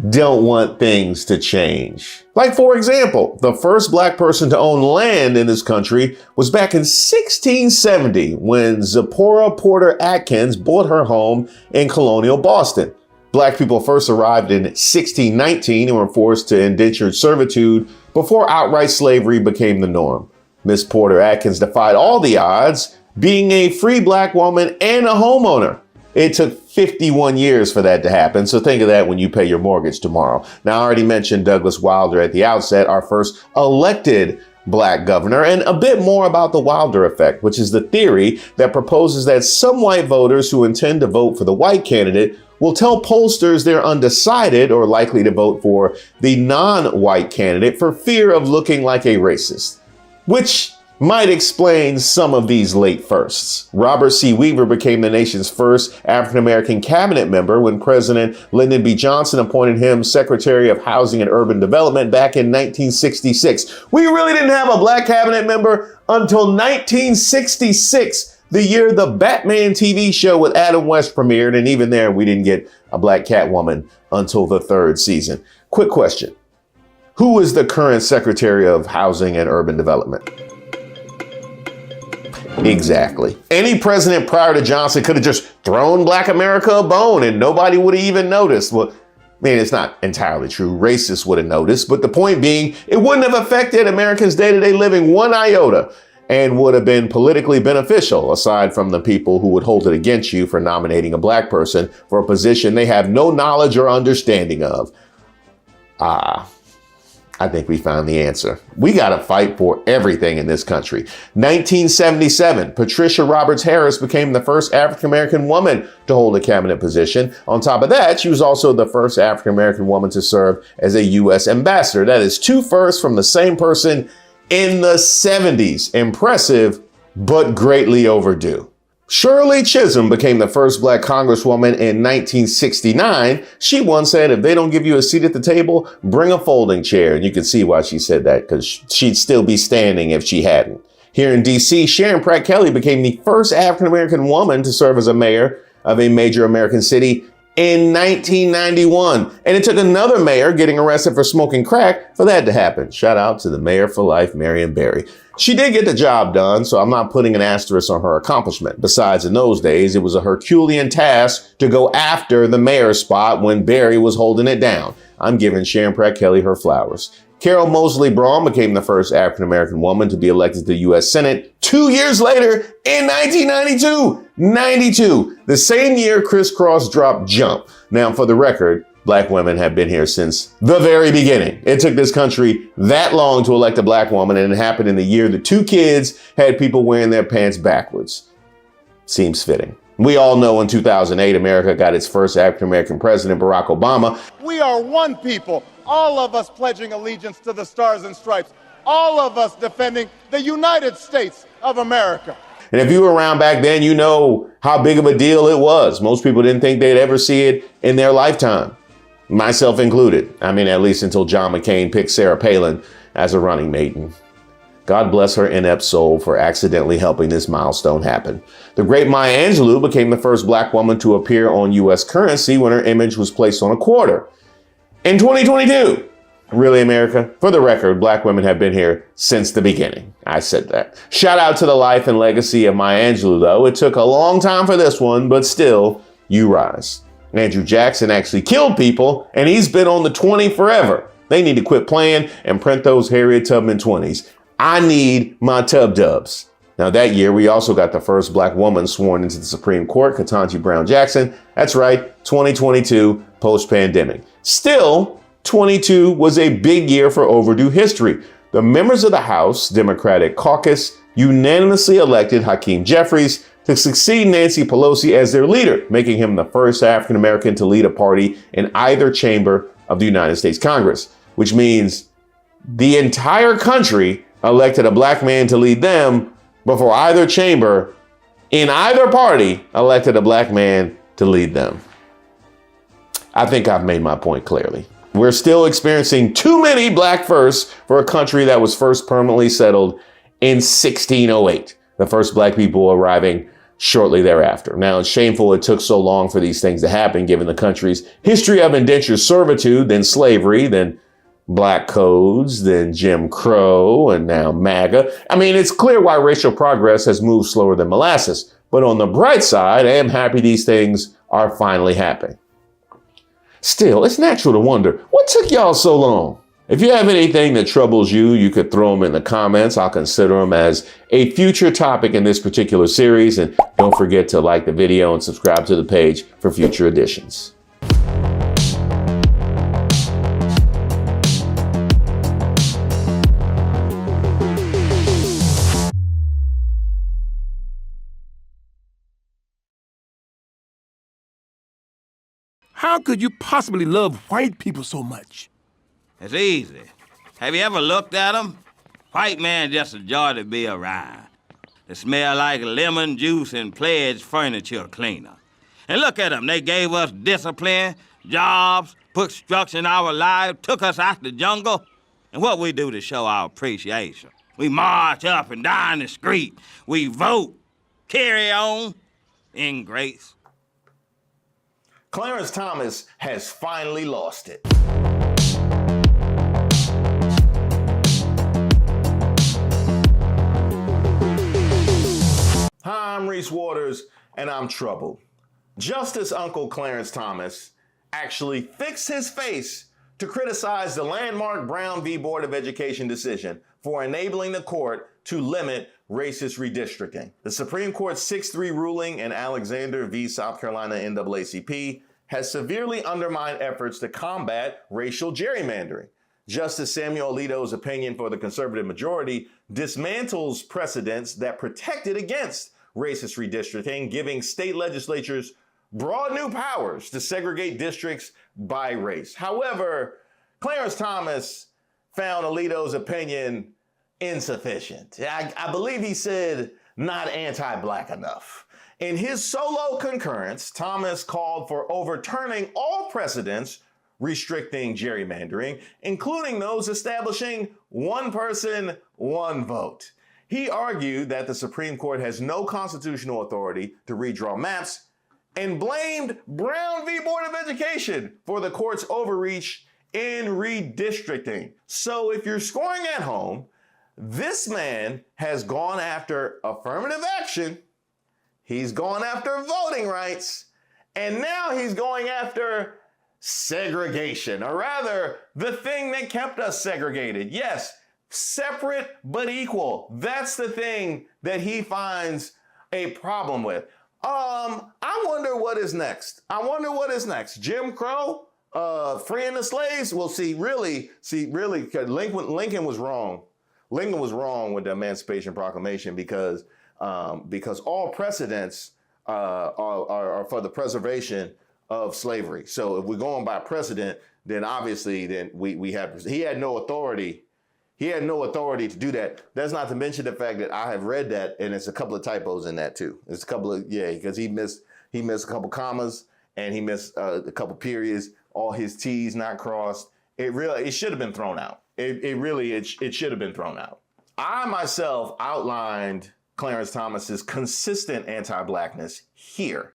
don't want things to change. Like, for example, the first black person to own land in this country was back in 1670 when Zipporah Porter Atkins bought her home in colonial Boston. Black people first arrived in 1619 and were forced to indentured servitude before outright slavery became the norm. Miss Porter Atkins defied all the odds, being a free black woman and a homeowner. It took 51 years for that to happen, so think of that when you pay your mortgage tomorrow. Now, I already mentioned Douglas Wilder at the outset, our first elected black governor, and a bit more about the Wilder effect, which is the theory that proposes that some white voters who intend to vote for the white candidate will tell pollsters they're undecided or likely to vote for the non-white candidate for fear of looking like a racist, which might explain some of these late firsts. Robert C. Weaver became the nation's first African-American cabinet member when President Lyndon B. Johnson appointed him Secretary of Housing and Urban Development back in 1966. We really didn't have a black cabinet member until 1966, the year the Batman TV show with Adam West premiered, and even there we didn't get a black Catwoman until the third season. Quick question. Who is the current Secretary of Housing and Urban Development? Exactly. Any president prior to Johnson could have just thrown Black America a bone and nobody would have even noticed. Well, it's not entirely true. Racists would have noticed, but the point being, it wouldn't have affected Americans' day-to-day living one iota and would have been politically beneficial, aside from the people who would hold it against you for nominating a black person for a position they have no knowledge or understanding of. I think we found the answer. We got to fight for everything in this country. 1977, Patricia Roberts Harris became the first African-American woman to hold a cabinet position. On top of that, she was also the first African-American woman to serve as a U.S. ambassador. That is 2 firsts from the same person in the 70s. Impressive, but greatly overdue. Shirley Chisholm became the first black congresswoman in 1969. She once said, if they don't give you a seat at the table, bring a folding chair. And you can see why she said that, because she'd still be standing if she hadn't. Here in D.C., Sharon Pratt Kelly became the first African-American woman to serve as a mayor of a major American city in 1991. And it took another mayor getting arrested for smoking crack for that to happen. Shout out to the mayor for life, Marion Barry. She did get the job done, so I'm not putting an asterisk on her accomplishment. Besides, in those days, it was a Herculean task to go after the mayor's spot when Barry was holding it down. I'm giving Sharon Pratt Kelly her flowers. Carol Moseley Braun became the first African-American woman to be elected to the U.S. Senate 2 years later in 1992. The same year Criss Cross dropped Jump. Now, for the record, black women have been here since the very beginning. It took this country that long to elect a black woman, and it happened in the year the 2 kids had people wearing their pants backwards. Seems fitting. We all know in 2008, America got its first African-American president, Barack Obama. We are one people, all of us pledging allegiance to the Stars and Stripes, all of us defending the United States of America. And if you were around back then, you know how big of a deal it was. Most people didn't think they'd ever see it in their lifetime. Myself included. At least until John McCain picked Sarah Palin as a running mate. And God bless her inept soul for accidentally helping this milestone happen. The great Maya Angelou became the first black woman to appear on U.S. currency when her image was placed on a quarter. In 2022, really, America? For the record, black women have been here since the beginning. I said that. Shout out to the life and legacy of Maya Angelou, though. It took a long time for this one, but still, you rise. Andrew Jackson actually killed people, and he's been on the 20 forever. They need to quit playing and print those Harriet Tubman 20s. I need my Tub Dubs. Now, that year, we also got the first black woman sworn into the Supreme Court, Ketanji Brown Jackson. That's right, 2022, post-pandemic. Still, 22 was a big year for overdue history. The members of the House Democratic Caucus unanimously elected Hakeem Jeffries to succeed Nancy Pelosi as their leader, making him the first African-American to lead a party in either chamber of the United States Congress, which means the entire country elected a black man to lead them before either chamber in either party elected a black man to lead them. I think I've made my point clearly. We're still experiencing too many black firsts for a country that was first permanently settled in 1608, the first black people arriving shortly thereafter. Now, it's shameful it took so long for these things to happen, given the country's history of indentured servitude, then slavery, then black codes, then Jim Crow, and now Maga. It's clear why racial progress has moved slower than molasses. But on the bright side, I am happy these things are finally happening. Still, it's natural to wonder, what took y'all so long? If you have anything that troubles you, you could throw them in the comments. I'll consider them as a future topic in this particular series. And don't forget to like the video and subscribe to the page for future editions. How could you possibly love white people so much? It's easy. Have you ever looked at them? White man just a joy to be around. They smell like lemon juice and pledge furniture cleaner. And look at them. They gave us discipline, jobs, put structure in our lives, took us out the jungle. And what we do to show our appreciation? We march up and down the street. We vote. Carry on. Ingrates. Clarence Thomas has finally lost it. Hi, I'm Reese Waters, and I'm troubled. Justice Uncle Clarence Thomas actually fixed his face to criticize the landmark Brown v. Board of Education decision for enabling the court to limit racist redistricting. The Supreme Court's 6-3 ruling in Alexander v. South Carolina NAACP has severely undermined efforts to combat racial gerrymandering. Justice Samuel Alito's opinion for the conservative majority dismantles precedents that protected against racist redistricting, giving state legislatures broad new powers to segregate districts by race. However, Clarence Thomas found Alito's opinion insufficient. I believe he said not anti-black enough. In his solo concurrence, Thomas called for overturning all precedents restricting gerrymandering, including those establishing one person, one vote. He argued that the Supreme Court has no constitutional authority to redraw maps and blamed Brown v. Board of Education for the court's overreach in redistricting. So if you're scoring at home, this man has gone after affirmative action, he's gone after voting rights, and now he's going after segregation, or rather, the thing that kept us segregated. Yes, separate but equal. That's the thing that he finds a problem with. I wonder what is next. Jim Crow, freeing the slaves? Well, really, Lincoln was wrong. Lincoln was wrong with the Emancipation Proclamation because all precedents are for the preservation of slavery. So if we're going by precedent, then obviously we have, he had no authority. He had no authority to do that. That's not to mention the fact that I have read that, and it's a couple of typos in that too. It's a couple of, because he missed a couple commas and he missed a couple periods, all his T's not crossed. It should have been thrown out. It should have been thrown out. I myself outlined Clarence Thomas's consistent anti-blackness here.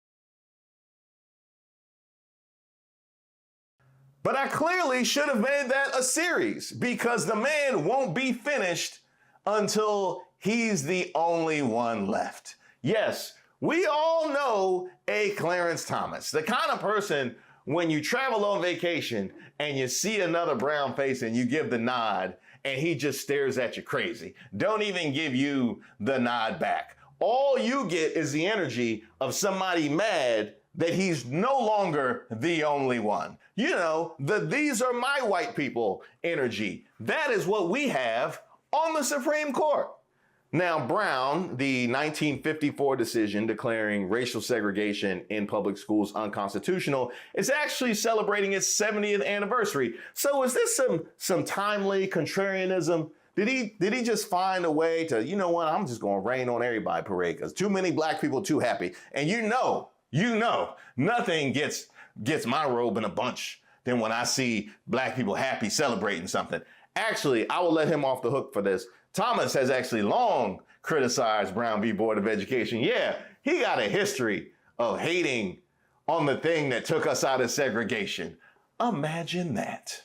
But I clearly should have made that a series because the man won't be finished until he's the only one left. Yes, we all know a Clarence Thomas, the kind of person when you travel on vacation and you see another brown face and you give the nod and he just stares at you crazy. Don't even give you the nod back. All you get is the energy of somebody mad that he's no longer the only one. You know, the these are my white people energy. That is what we have on the Supreme Court. Now, Brown, the 1954 decision declaring racial segregation in public schools unconstitutional, is actually celebrating its 70th anniversary. So is this some timely contrarianism? Did he just find a way to, you know what, I'm just gonna rain on everybody parade because too many black people too happy. And you know, nothing gets my robe in a bunch than when I see black people happy celebrating something. Actually, I will let him off the hook for this. Thomas has actually long criticized Brown v. Board of Education. Yeah, he got a history of hating on the thing that took us out of segregation. Imagine that.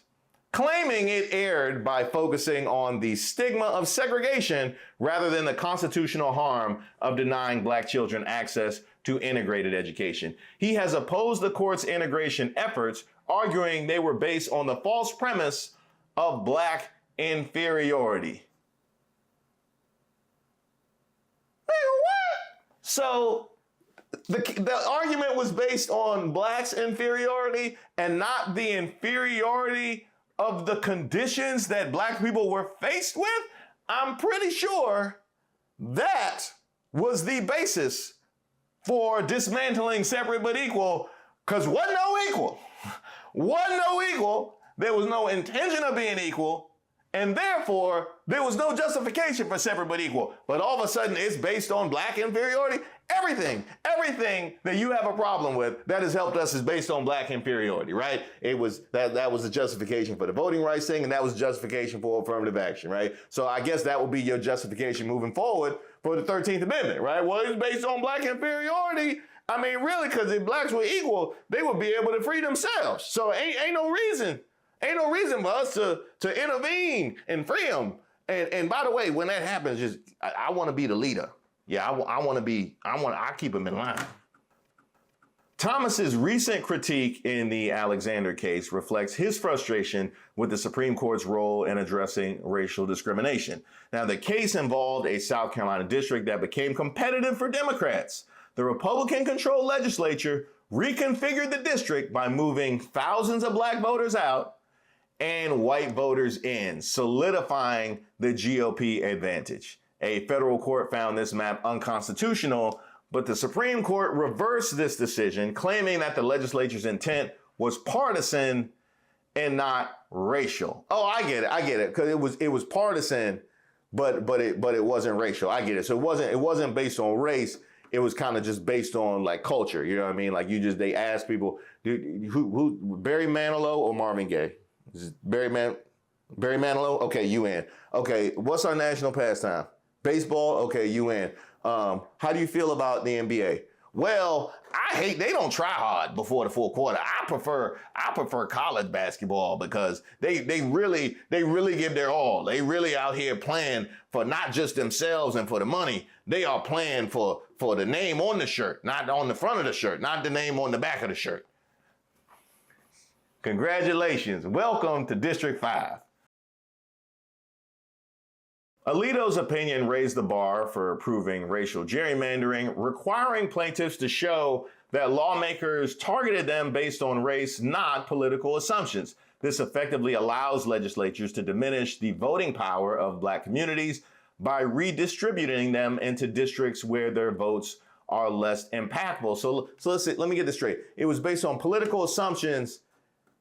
Claiming it erred by focusing on the stigma of segregation rather than the constitutional harm of denying black children access to integrated education. He has opposed the court's integration efforts, arguing they were based on the false premise of black inferiority. So the argument was based on blacks' inferiority and not the inferiority of the conditions that black people were faced with? I'm pretty sure that was the basis for dismantling separate but equal, because wasn't no equal. wasn't no equal. There was no intention of being equal. And therefore, there was no justification for separate but equal. But all of a sudden, it's based on black inferiority. Everything that you have a problem with that has helped us is based on black inferiority, right? It was that was the justification for the voting rights thing, and that was justification for affirmative action, right? So I guess that would be your justification moving forward for the 13th Amendment, right? Well, it's based on black inferiority. I mean, really, because if blacks were equal, they would be able to free themselves. So ain't no reason for us to intervene and free them. And by the way, when that happens, I want to be the leader. Yeah, I keep them in line. Thomas's recent critique in the Alexander case reflects his frustration with the Supreme Court's role in addressing racial discrimination. Now, the case involved a South Carolina district that became competitive for Democrats. The Republican-controlled legislature reconfigured the district by moving thousands of black voters out and white voters in, solidifying the GOP advantage. A federal court found this map unconstitutional, but the Supreme Court reversed this decision, claiming that the legislature's intent was partisan and not racial. Oh, I get it, because it was partisan, but it wasn't racial. I get it. So it wasn't based on race. It was kind of just based on like culture. You know what I mean? Like they asked people, who Barry Manilow or Marvin Gaye? Barry Manilow? Okay, you in. Okay, what's our national pastime? Baseball? Okay, you in. How do you feel about the NBA? Well, they don't try hard before the fourth quarter. I prefer college basketball because they really give their all. They really out here playing for not just themselves and for the money. They are playing for the name on the shirt, not on the front of the shirt, not the name on the back of the shirt. Congratulations. Welcome to District 5. Alito's opinion raised the bar for approving racial gerrymandering, requiring plaintiffs to show that lawmakers targeted them based on race, not political assumptions. This effectively allows legislatures to diminish the voting power of black communities by redistributing them into districts where their votes are less impactful. So let me get this straight. It was based on political assumptions,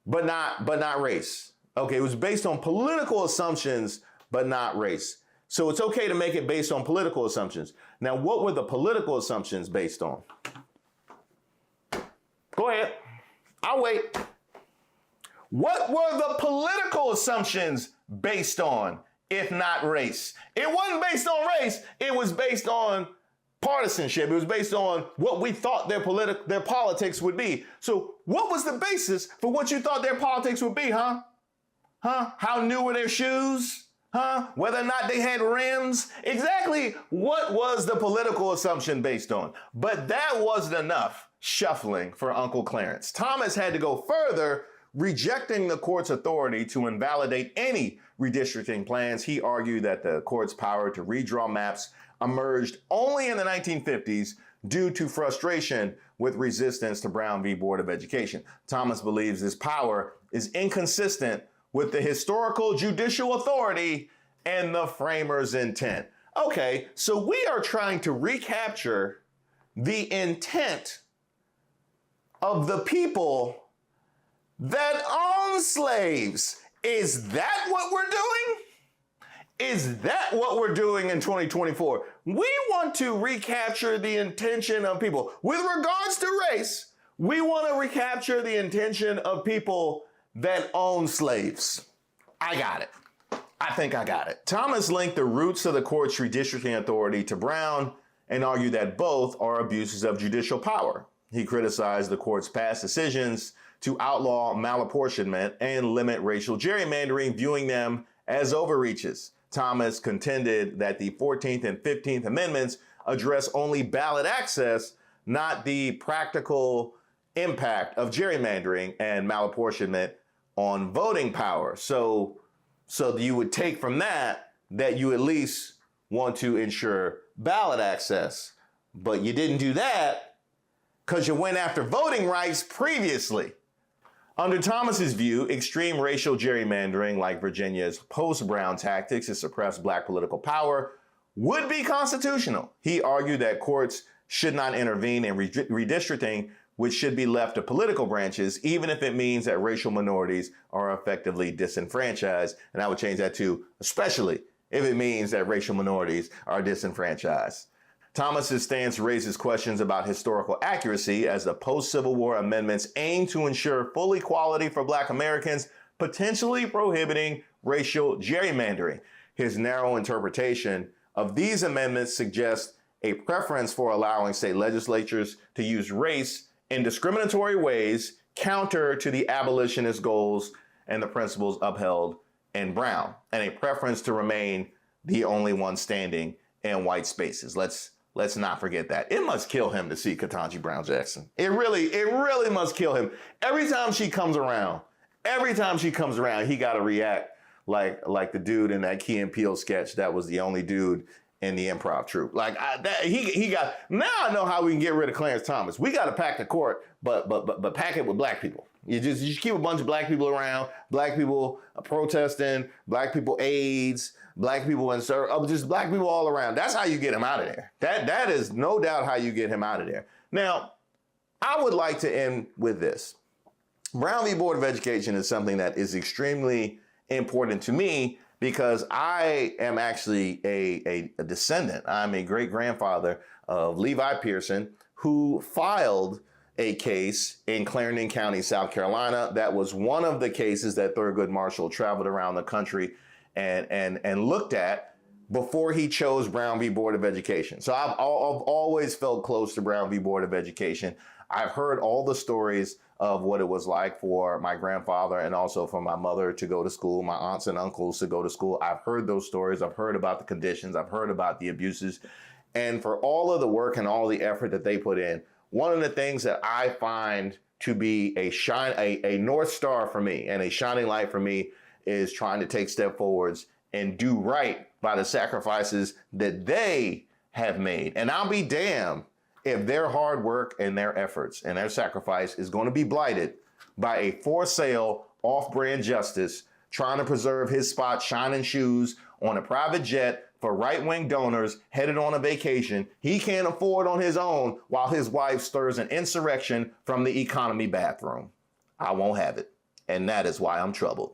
but not race. Okay, it was based on political assumptions, but not race. So it's okay to make it based on political assumptions. Now, what were the political assumptions based on? Go ahead. I'll wait. What were the political assumptions based on, if not race? It wasn't based on race. It was based on partisanship. It was based on what we thought their politics would be. So what was the basis for what you thought their politics would be, huh? How new were their shoes? Whether or not they had rims? Exactly what was the political assumption based on? But that wasn't enough shuffling for Uncle Clarence. Thomas had to go further, rejecting the court's authority to invalidate any redistricting plans. He argued that the court's power to redraw maps emerged only in the 1950s due to frustration with resistance to Brown v. Board of Education. Thomas believes this power is inconsistent with the historical judicial authority and the framers' intent. Okay, so we are trying to recapture the intent of the people that own slaves. Is that what we're doing? Is that what we're doing in 2024? We want to recapture the intention of people. With regards to race, we want to recapture the intention of people that own slaves. I got it. I think I got it. Thomas linked the roots of the court's redistricting authority to Brown and argued that both are abuses of judicial power. He criticized the court's past decisions to outlaw malapportionment and limit racial gerrymandering, viewing them as overreaches. Thomas contended that the 14th and 15th Amendments address only ballot access, not the practical impact of gerrymandering and malapportionment on voting power. So you would take from that you at least want to ensure ballot access, but you didn't do that because you went after voting rights previously. Under Thomas's view, extreme racial gerrymandering, like Virginia's post-Brown tactics to suppress black political power, would be constitutional. He argued that courts should not intervene in redistricting which should be left to political branches, even if it means that racial minorities are effectively disenfranchised. And I would change that to especially if it means that racial minorities are disenfranchised. Thomas's stance raises questions about historical accuracy as the post-Civil War amendments aim to ensure full equality for Black Americans, potentially prohibiting racial gerrymandering. His narrow interpretation of these amendments suggests a preference for allowing state legislatures to use race in discriminatory ways, counter to the abolitionist goals and the principles upheld in Brown, and a preference to remain the only one standing in white spaces. Let's not forget that. It must kill him to see Ketanji Brown Jackson. It really must kill him. Every time she comes around, he got to react like the dude in that Key and Peele sketch that was the only dude in the improv troupe. Now I know how we can get rid of Clarence Thomas. We got to pack the court, but pack it with Black people. You just keep a bunch of Black people around, Black people protesting, Black people AIDS, Black people just Black people all around. That's how you get him out of there. That is no doubt how you get him out of there. Now, I would like to end with this. Brown v. Board of Education is something that is extremely important to me because I am actually a descendant. I'm a great-grandfather of Levi Pearson, who filed a case in Clarendon County, South Carolina. That was one of the cases that Thurgood Marshall traveled around the country and looked at before he chose Brown v. Board of Education. So I've always felt close to Brown v. Board of Education. I've heard all the stories of what it was like for my grandfather and also for my mother to go to school, my aunts and uncles to go to school. I've heard those stories. I've heard about the conditions. I've heard about the abuses. And for all of the work and all the effort that they put in, one of the things that I find to be a North Star for me and a shining light for me is trying to take step forwards and do right by the sacrifices that they have made. And I'll be damned if their hard work and their efforts and their sacrifice is going to be blighted by a for sale off-brand justice trying to preserve his spot shining shoes on a private jet for right-wing donors headed on a vacation he can't afford on his own while his wife stirs an insurrection from the economy bathroom. I won't have it. And that is why I'm troubled.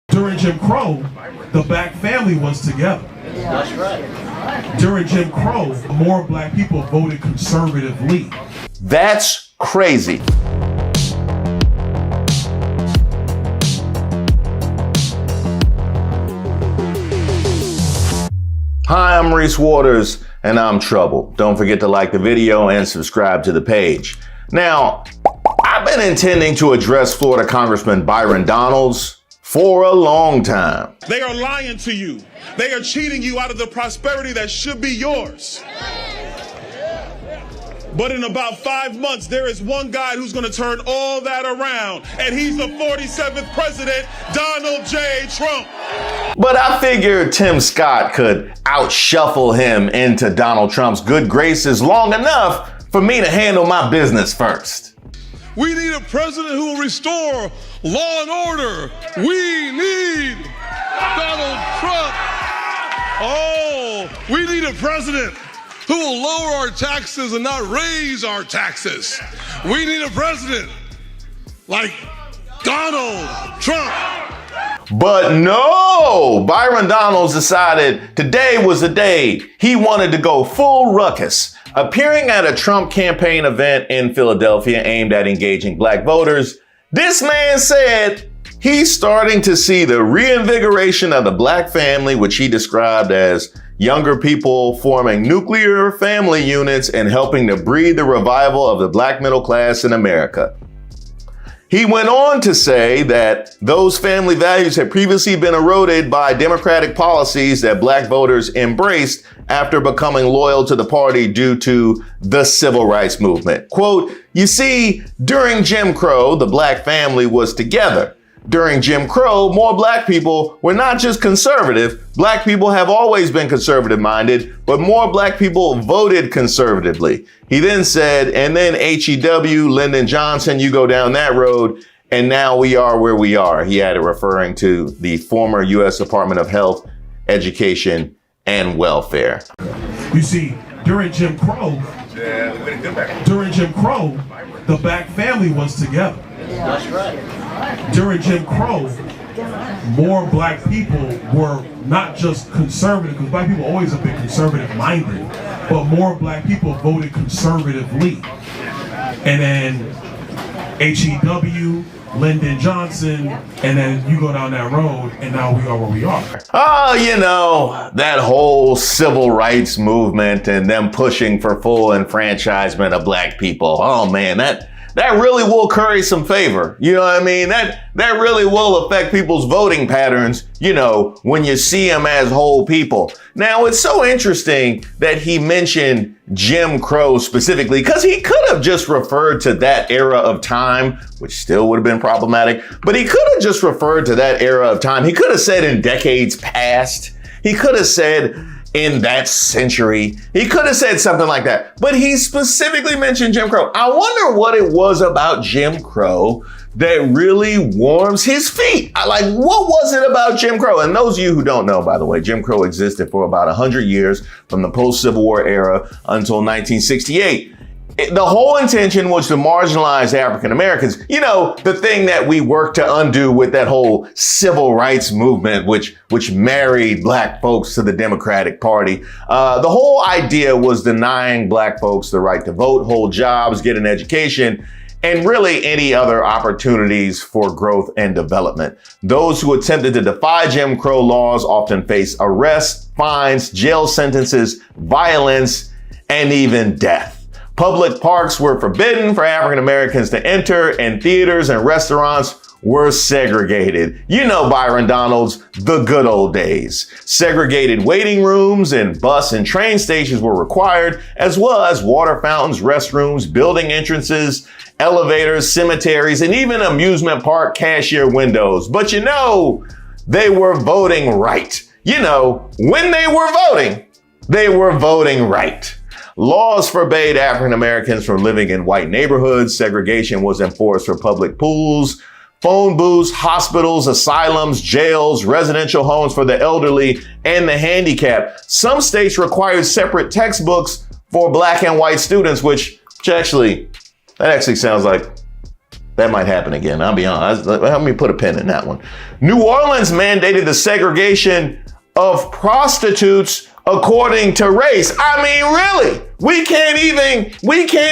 During Jim Crow, the Black family was together. That's right. During Jim Crow, more Black people voted conservatively. That's crazy. Hi, I'm Reese Waters, and I'm troubled. Don't forget to like the video and subscribe to the page. Now, I've been intending to address Florida Congressman Byron Donalds for a long time. They are lying to you. They are cheating you out of the prosperity that should be yours. But in about 5 months, there is one guy who's going to turn all that around, and he's the 47th president, Donald J. Trump. But I figured Tim Scott could outshuffle him into Donald Trump's good graces long enough for me to handle my business first. We need a president who will restore law and order. We need Donald Trump. Oh, we need a president who will lower our taxes and not raise our taxes. We need a president like Donald Trump. But no, Byron Donalds decided today was the day he wanted to go full ruckus. Appearing at a Trump campaign event in Philadelphia aimed at engaging Black voters, this man said he's starting to see the reinvigoration of the Black family, which he described as younger people forming nuclear family units and helping to breed the revival of the Black middle class in America. He went on to say that those family values had previously been eroded by Democratic policies that Black voters embraced after becoming loyal to the party due to the civil rights movement. Quote, you see, during Jim Crow, the Black family was together. during Jim Crow, more black people were not just conservative. Black people have always been conservative minded, but more black people voted conservatively. He then said, and then HEW, Lyndon Johnson, you go down that road, and now we are where we are. He added, referring to the former U.S. Department of Health, Education, and Welfare. You see, during Jim Crow, the black family was together. That's right. During Jim Crow, more black people were not just conservative, because black people always have been conservative minded, but more black people voted conservatively. And then HEW, Lyndon Johnson, and then you go down that road, and now we are where we are. Oh, you know, that whole civil rights movement and them pushing for full enfranchisement of black people. Oh man, that really will curry some favor. You know what I mean? That really will affect people's voting patterns, you know, when you see them as whole people. Now, it's so interesting that he mentioned Jim Crow specifically, because he could have just referred to that era of time, which still would have been problematic, but he could have just referred to that era of time. He could have said in decades past. He could have said in that century. He could have said something like that, but he specifically mentioned Jim Crow. I wonder what it was about Jim Crow that really warms his feet. What was it about Jim Crow? And those of you who don't know, by the way, Jim Crow existed for about 100 years from the post-Civil War era until 1968. The whole intention was to marginalize African Americans. You know, the thing that we worked to undo with that whole civil rights movement, which married black folks to the Democratic Party. The whole idea was denying black folks the right to vote, hold jobs, get an education, and really any other opportunities for growth and development. Those who attempted to defy Jim Crow laws often face arrests, fines, jail sentences, violence, and even death. Public parks were forbidden for African Americans to enter, and theaters and restaurants were segregated. You know, Byron Donalds, the good old days. Segregated waiting rooms and bus and train stations were required, as well as water fountains, restrooms, building entrances, elevators, cemeteries, and even amusement park cashier windows. But you know, they were voting right. You know, when they were voting right. Laws forbade African Americans from living in white neighborhoods. Segregation was enforced for public pools, phone booths, hospitals, asylums, jails, residential homes for the elderly and the handicapped. Some states required separate textbooks for black and white students, which actually sounds like that might happen again. I'll be honest. Let me put a pin in that one. New Orleans mandated the segregation of prostitutes according to race. I mean, really, we can't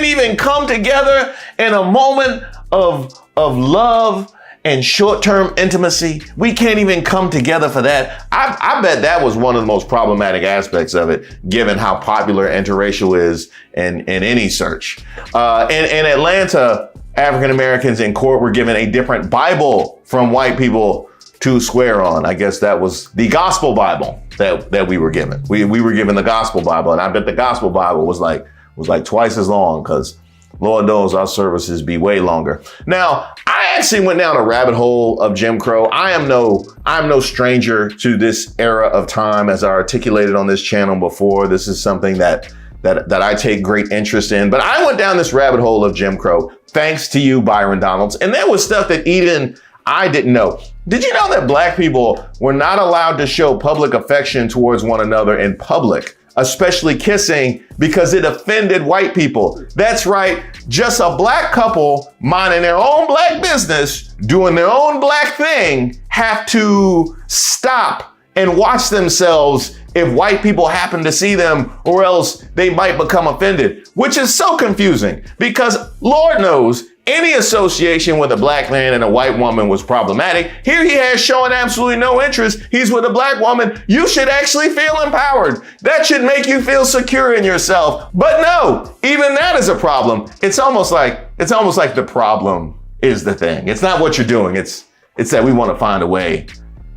even come together in a moment of love and short-term intimacy. We can't even come together for that. I bet that was one of the most problematic aspects of it, given how popular interracial is in any search. In Atlanta, African Americans in court were given a different Bible from white people to swear on. I guess that was the gospel Bible that we were given. We were given the gospel Bible, and I bet the gospel Bible was like twice as long, because Lord knows our services be way longer. Now, I actually went down a rabbit hole of Jim Crow. I'm no stranger to this era of time, as I articulated on this channel before. This is something that I take great interest in. But I went down this rabbit hole of Jim Crow, thanks to you, Byron Donalds. And there was stuff that even I didn't know. Did you know that black people were not allowed to show public affection towards one another in public, especially kissing, because it offended white people? That's right, just a black couple minding their own black business, doing their own black thing, have to stop and watch themselves if white people happen to see them, or else they might become offended, which is so confusing, because Lord knows any association with a black man and a white woman was problematic. Here he has showing absolutely no interest. He's with a black woman. You should actually feel empowered. That should make you feel secure in yourself. But no, even that is a problem. It's almost like the problem is the thing. It's not what you're doing. It's that we want to find a way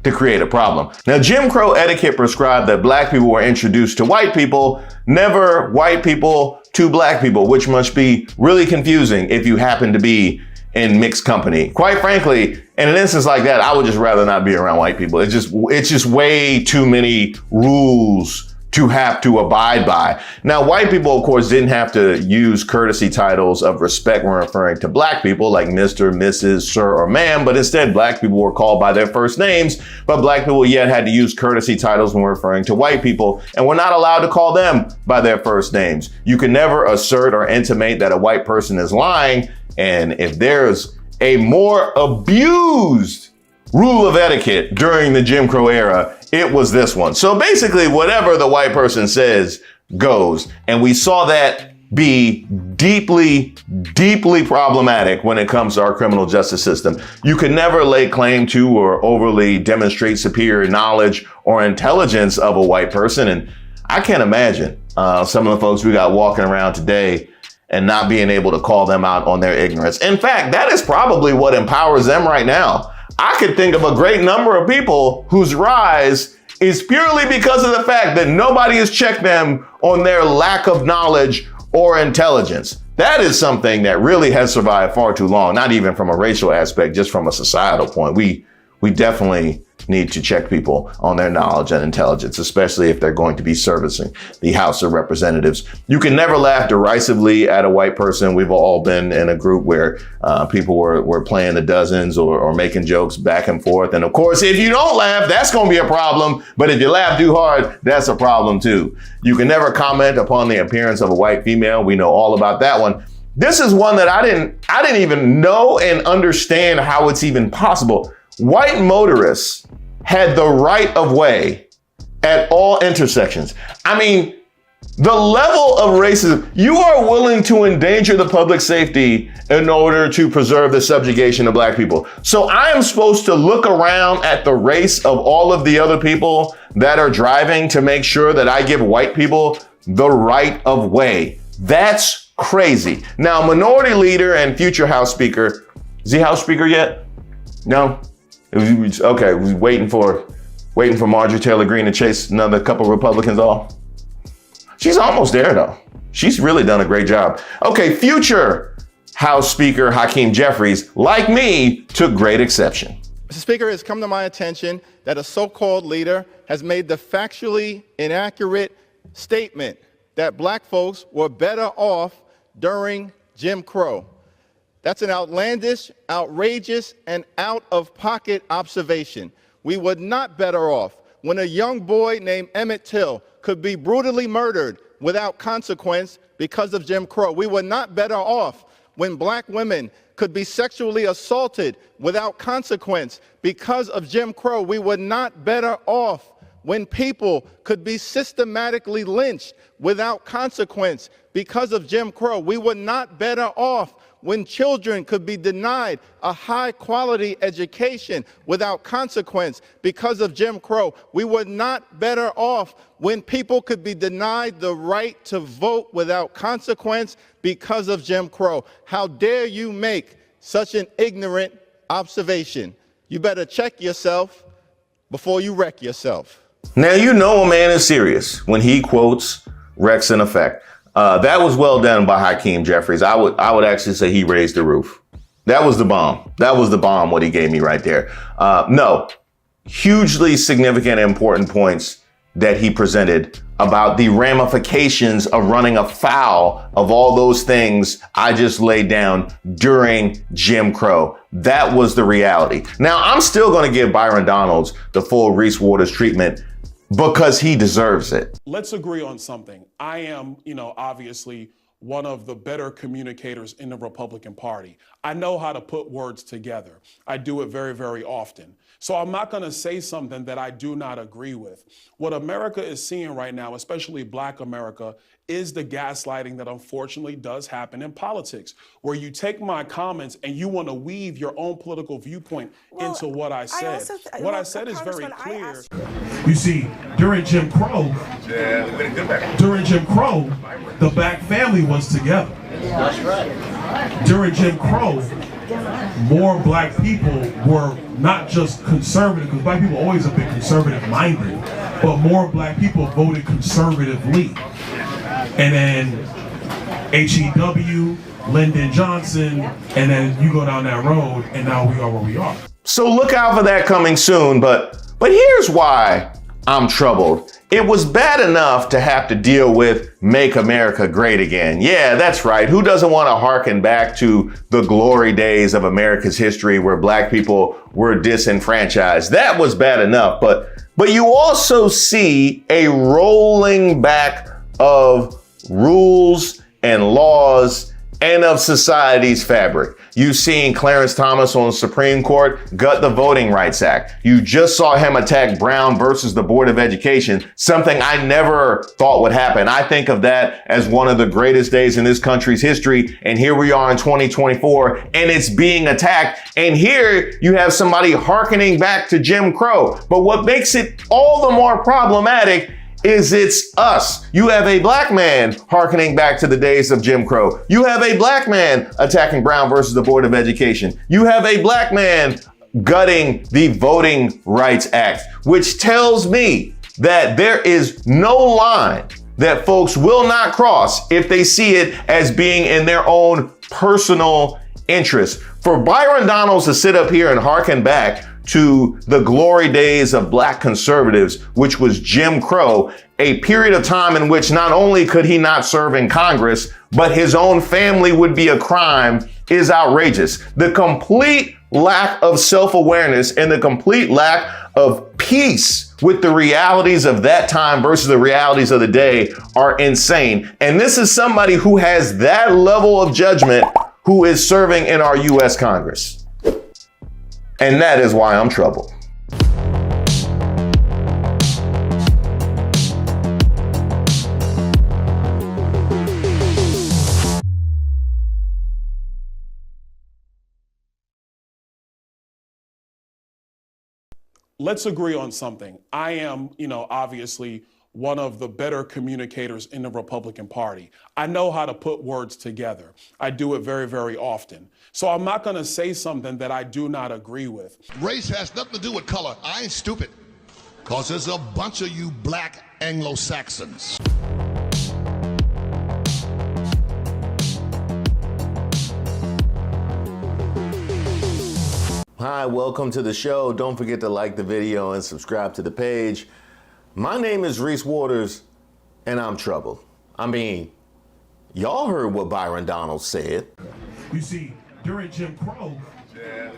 to create a problem. Now, Jim Crow etiquette prescribed that black people were introduced to white people, never white people to black people, which must be really confusing if you happen to be in mixed company. Quite frankly, in an instance like that, I would just rather not be around white people. It's just way too many rules to have to abide by. Now, white people, of course, didn't have to use courtesy titles of respect when referring to black people like Mr., Mrs., Sir, or Ma'am, but instead black people were called by their first names, but black people yet had to use courtesy titles when referring to white people, and we're not allowed to call them by their first names. You can never assert or intimate that a white person is lying, and if there's a more abused rule of etiquette during the Jim Crow era, it was this one. So basically, whatever the white person says goes. And we saw that be deeply, deeply problematic when it comes to our criminal justice system. You can never lay claim to or overly demonstrate superior knowledge or intelligence of a white person. And I can't imagine some of the folks we got walking around today and not being able to call them out on their ignorance. In fact, that is probably what empowers them right now. I could think of a great number of people whose rise is purely because of the fact that nobody has checked them on their lack of knowledge or intelligence. That is something that really has survived far too long, not even from a racial aspect, just from a societal point. We definitely need to check people on their knowledge and intelligence, especially if they're going to be servicing the House of Representatives. You can never laugh derisively at a white person. We've all been in a group where people were playing the dozens or making jokes back and forth. And of course, if you don't laugh, that's going to be a problem. But if you laugh too hard, that's a problem too. You can never comment upon the appearance of a white female. We know all about that one. This is one that I didn't even know and understand how it's even possible. White motorists had the right of way at all intersections. I mean, the level of racism, you are willing to endanger the public safety in order to preserve the subjugation of black people. So I am supposed to look around at the race of all of the other people that are driving to make sure that I give white people the right of way. That's crazy. Now, Minority Leader and future House Speaker, is he House Speaker yet? No? Okay, we're waiting for Marjorie Taylor Greene to chase another couple Republicans off. She's almost there though. She's really done a great job. Okay, future House Speaker Hakeem Jeffries, like me, took great exception. Mr. Speaker, it has come to my attention that a so-called leader has made the factually inaccurate statement that black folks were better off during Jim Crow. That's an outlandish, outrageous, and out-of-pocket observation. We were not better off when a young boy named Emmett Till could be brutally murdered without consequence because of Jim Crow. We were not better off when black women could be sexually assaulted without consequence because of Jim Crow. We were not better off when people could be systematically lynched without consequence because of Jim Crow. We were not better off when children could be denied a high-quality education without consequence because of Jim Crow. We were not better off when people could be denied the right to vote without consequence because of Jim Crow. How dare you make such an ignorant observation? You better check yourself before you wreck yourself. Now, you know a man is serious when he quotes Rex in effect. That was well done by Hakeem Jeffries. I would actually say he raised the roof. That was the bomb. That was the bomb, what he gave me right there. No, hugely significant and important points that he presented about the ramifications of running afoul of all those things I just laid down during Jim Crow. That was the reality. Now, I'm still going to give Byron Donalds the full Reese Waters treatment because he deserves it. Let's agree on something. I am, obviously one of the better communicators in the Republican Party. I know how to put words together. I do it very, very often. So I'm not going to say something that I do not agree with. What America is seeing right now, especially Black America, is the gaslighting that unfortunately does happen in politics, where you take my comments and you want to weave your own political viewpoint into what I said. What I said is very clear. You see, during Jim Crow, the Black family was together. That's right. During Jim Crow, more Black people were not just conservative, because Black people always have been conservative-minded, but more Black people voted conservatively. And then HEW, Lyndon Johnson, and then you go down that road, and now we are where we are. So look out for that coming soon, but here's why I'm troubled. It was bad enough to have to deal with Make America Great Again. Yeah, that's right. Who doesn't want to harken back to the glory days of America's history where black people were disenfranchised? That was bad enough, but you also see a rolling back of rules and laws and of society's fabric. You've seen Clarence Thomas on the Supreme Court gut the Voting Rights Act. You just saw him attack Brown versus the Board of Education, something I never thought would happen. I think of that as one of the greatest days in this country's history. And here we are in 2024 and it's being attacked. And here you have somebody hearkening back to Jim Crow. But what makes it all the more problematic is it's us. You have a black man hearkening back to the days of Jim Crow. You have a black man attacking Brown versus the Board of Education. You have a black man gutting the Voting Rights Act, which tells me that there is no line that folks will not cross if they see it as being in their own personal interest. For Byron Donalds to sit up here and hearken back to the glory days of black conservatives, which was Jim Crow, a period of time in which not only could he not serve in Congress, but his own family would be a crime, is outrageous. The complete lack of self-awareness and the complete lack of peace with the realities of that time versus the realities of the day are insane. And this is somebody who has that level of judgment who is serving in our U.S. Congress. And that is why I'm troubled. Let's agree on something. I am, obviously one of the better communicators in the Republican Party. I know how to put words together. I do it very, very often. So I'm not going to say something that I do not agree with. Race has nothing to do with color. I ain't stupid, because there's a bunch of you black Anglo-Saxons. Hi, welcome to the show. Don't forget to like the video and subscribe to the page. My name is Reese Waters, and I'm troubled. I mean, y'all heard what Byron Donalds said. You see, during Jim Crow, the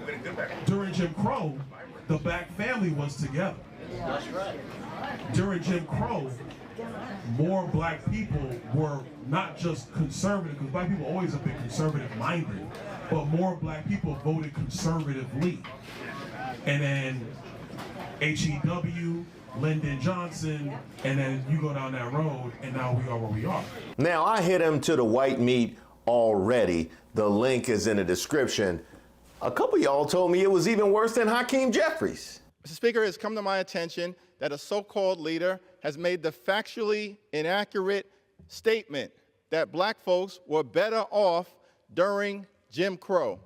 black family was together. That's right. During Jim Crow, more black people were not just conservative, because black people always have been conservative minded, but more black people voted conservatively. And then HEW, Lyndon Johnson, and then you go down that road, and now we are where we are. Now, I hit him to the white meat already. The link is in the description. A couple of y'all told me it was even worse than Hakeem Jeffries. Mr. Speaker, it has come to my attention that a so-called leader has made the factually inaccurate statement that black folks were better off during Jim Crow.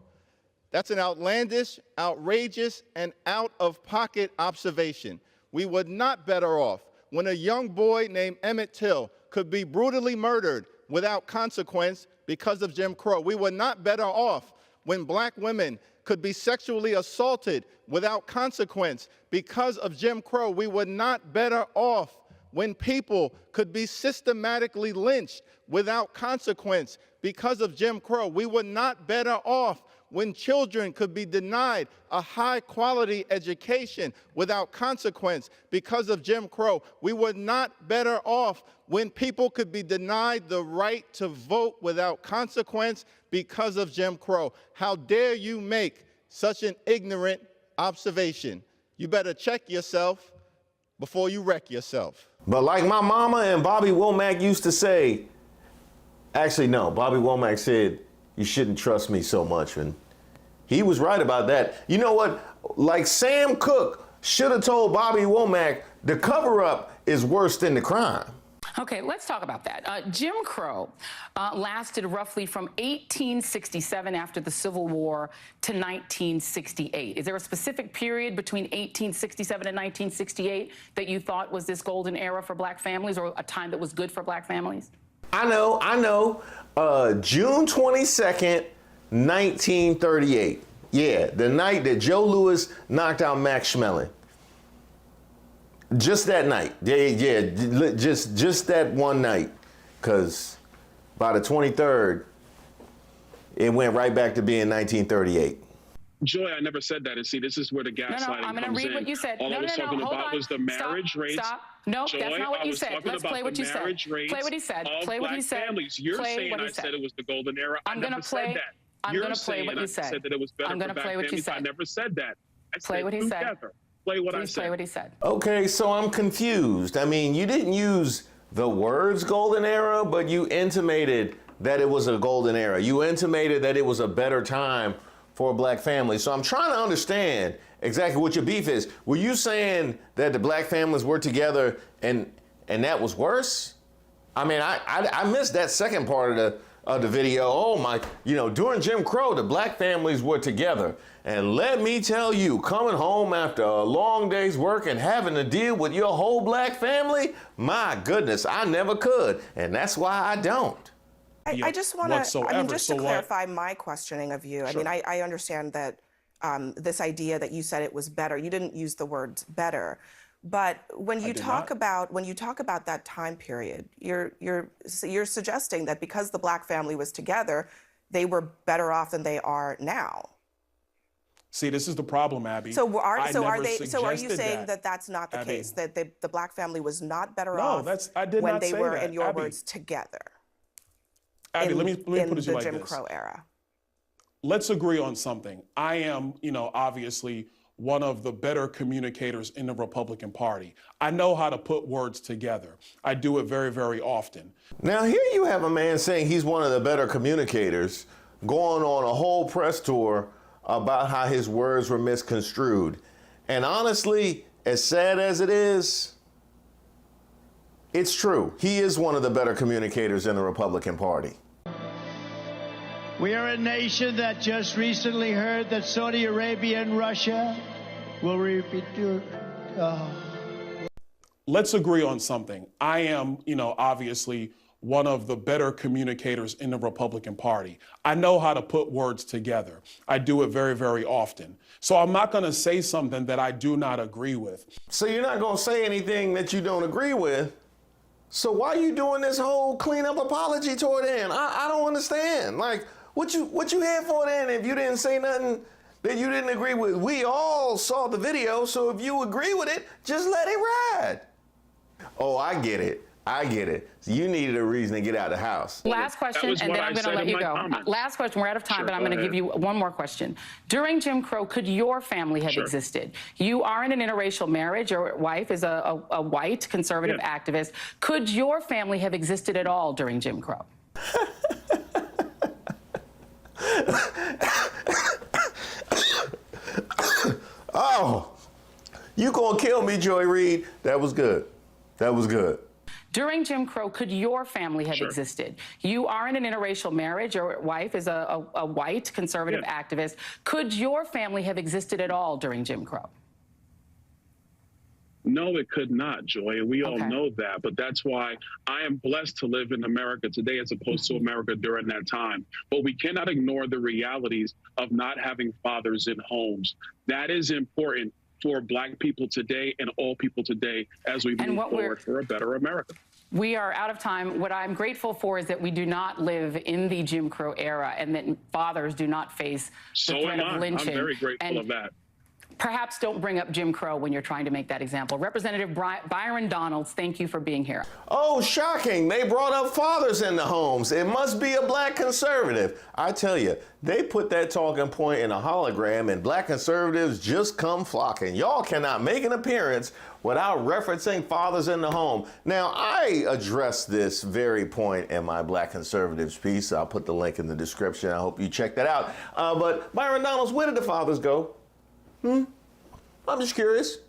That's an outlandish, outrageous, and out-of-pocket observation. We were not better off when a young boy named Emmett Till could be brutally murdered without consequence because of Jim Crow. We were not better off when black women could be sexually assaulted without consequence because of Jim Crow. We were not better off when people could be systematically lynched without consequence because of Jim Crow. We were not better off when children could be denied a high-quality education without consequence because of Jim Crow. We were not better off when people could be denied the right to vote without consequence because of Jim Crow. How dare you make such an ignorant observation? You better check yourself before you wreck yourself. But like my mama and Bobby Womack used to say, actually, no, Bobby Womack said, you shouldn't trust me so much. And he was right about that. You know what? Like Sam Cooke should have told Bobby Womack, the cover-up is worse than the crime. Okay, let's talk about that. Jim Crow lasted roughly from 1867 after the Civil War to 1968. Is there a specific period between 1867 and 1968 that you thought was this golden era for black families, or a time that was good for black families? I know. June 22nd, 1938. Yeah, the night that Joe Louis knocked out Max Schmeling. Just that night. Yeah, just that one night. Because by the 23rd, it went right back to being 1938. Joy, I never said that. And see, this is where the gaslighting comes in. I'm going to read what you said. All I was talking about was the marriage rates. Stop. No, Joy, that's not what you said. Let's play what you said. Play what he said. Play what he said. Families. You're saying I said it was the golden era. I never said that. I'm going to play what you said. I said that it was better for black families. I never said that. I play what he said. Play what I said. Play what he said. Okay, so I'm confused. I mean, you didn't use the words golden era, but you intimated that it was a golden era. You intimated that it was a better time for a black family. So I'm trying to understand exactly what your beef is. Were you saying that the black families were together and that was worse? I mean, I missed that second part of the video. Oh my, during Jim Crow, the black families were together. And let me tell you, coming home after a long day's work and having to deal with your whole black family, my goodness, I never could. And that's why I don't. I just want to, just to clarify my questioning of you. Sure. I mean, I understand that this idea that you said it was better, you didn't use the words better. But when you talk about that time period, you're suggesting that because the black family was together, they were better off than they are now. See, this is the problem, Abby. So are you saying that that's not the case? That the black family was not better off when they were, in your words, together? Abby, let me put it to you like this. In the Jim Crow era. Let's agree on something. I am, obviously one of the better communicators in the Republican Party. I know how to put words together. I do it very, very often. Now, here you have a man saying he's one of the better communicators, going on a whole press tour about how his words were misconstrued. And honestly, as sad as it is, it's true. He is one of the better communicators in the Republican Party. We are a nation that just recently heard that Saudi Arabia and Russia will repeat. Let's agree on something. I am, obviously one of the better communicators in the Republican Party. I know how to put words together. I do it very, very often. So I'm not going to say something that I do not agree with. So you're not going to say anything that you don't agree with? So why are you doing this whole cleanup apology toward him? I don't understand. Like, what you here for then if you didn't say nothing that you didn't agree with? We all saw the video, so if you agree with it, just let it ride. Oh, I get it. So you needed a reason to get out of the house. Last question, and then I'm going to let you go. Last question. We're out of time, but I'm going to give you one more question. During Jim Crow, could your family have existed? You are in an interracial marriage. Your wife is a white conservative activist. Could your family have existed at all during Jim Crow? Oh, you gonna kill me, Joy Reid. That was good. During Jim Crow, could your family have existed? You are in an interracial marriage. Your wife is a white conservative activist. Could your family have existed at all during Jim Crow? No, it could not, Joy, and we all know that. But that's why I am blessed to live in America today as opposed to America during that time. But we cannot ignore the realities of not having fathers in homes. That is important for Black people today and all people today as we move forward for a better America. We are out of time. What I'm grateful for is that we do not live in the Jim Crow era and that fathers do not face the threat of lynching. I'm very grateful of that. Perhaps don't bring up Jim Crow when you're trying to make that example. Representative Byron Donalds, thank you for being here. Oh, shocking. They brought up fathers in the homes. It must be a black conservative. I tell you, they put that talking point in a hologram and black conservatives just come flocking. Y'all cannot make an appearance without referencing fathers in the home. Now, I addressed this very point in my Black Conservatives piece. I'll put the link in the description. I hope you check that out. But Byron Donalds, where did the fathers go? I'm just curious.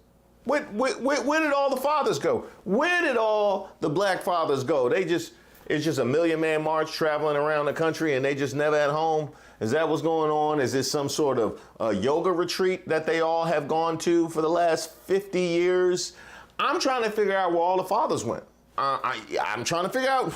Where did all the fathers go? Where did all the black fathers go? It's just a Million Man March traveling around the country and they just never at home? Is that what's going on? Is this some sort of yoga retreat that they all have gone to for the last 50 years? I'm trying to figure out where all the fathers went. I'm trying to figure out,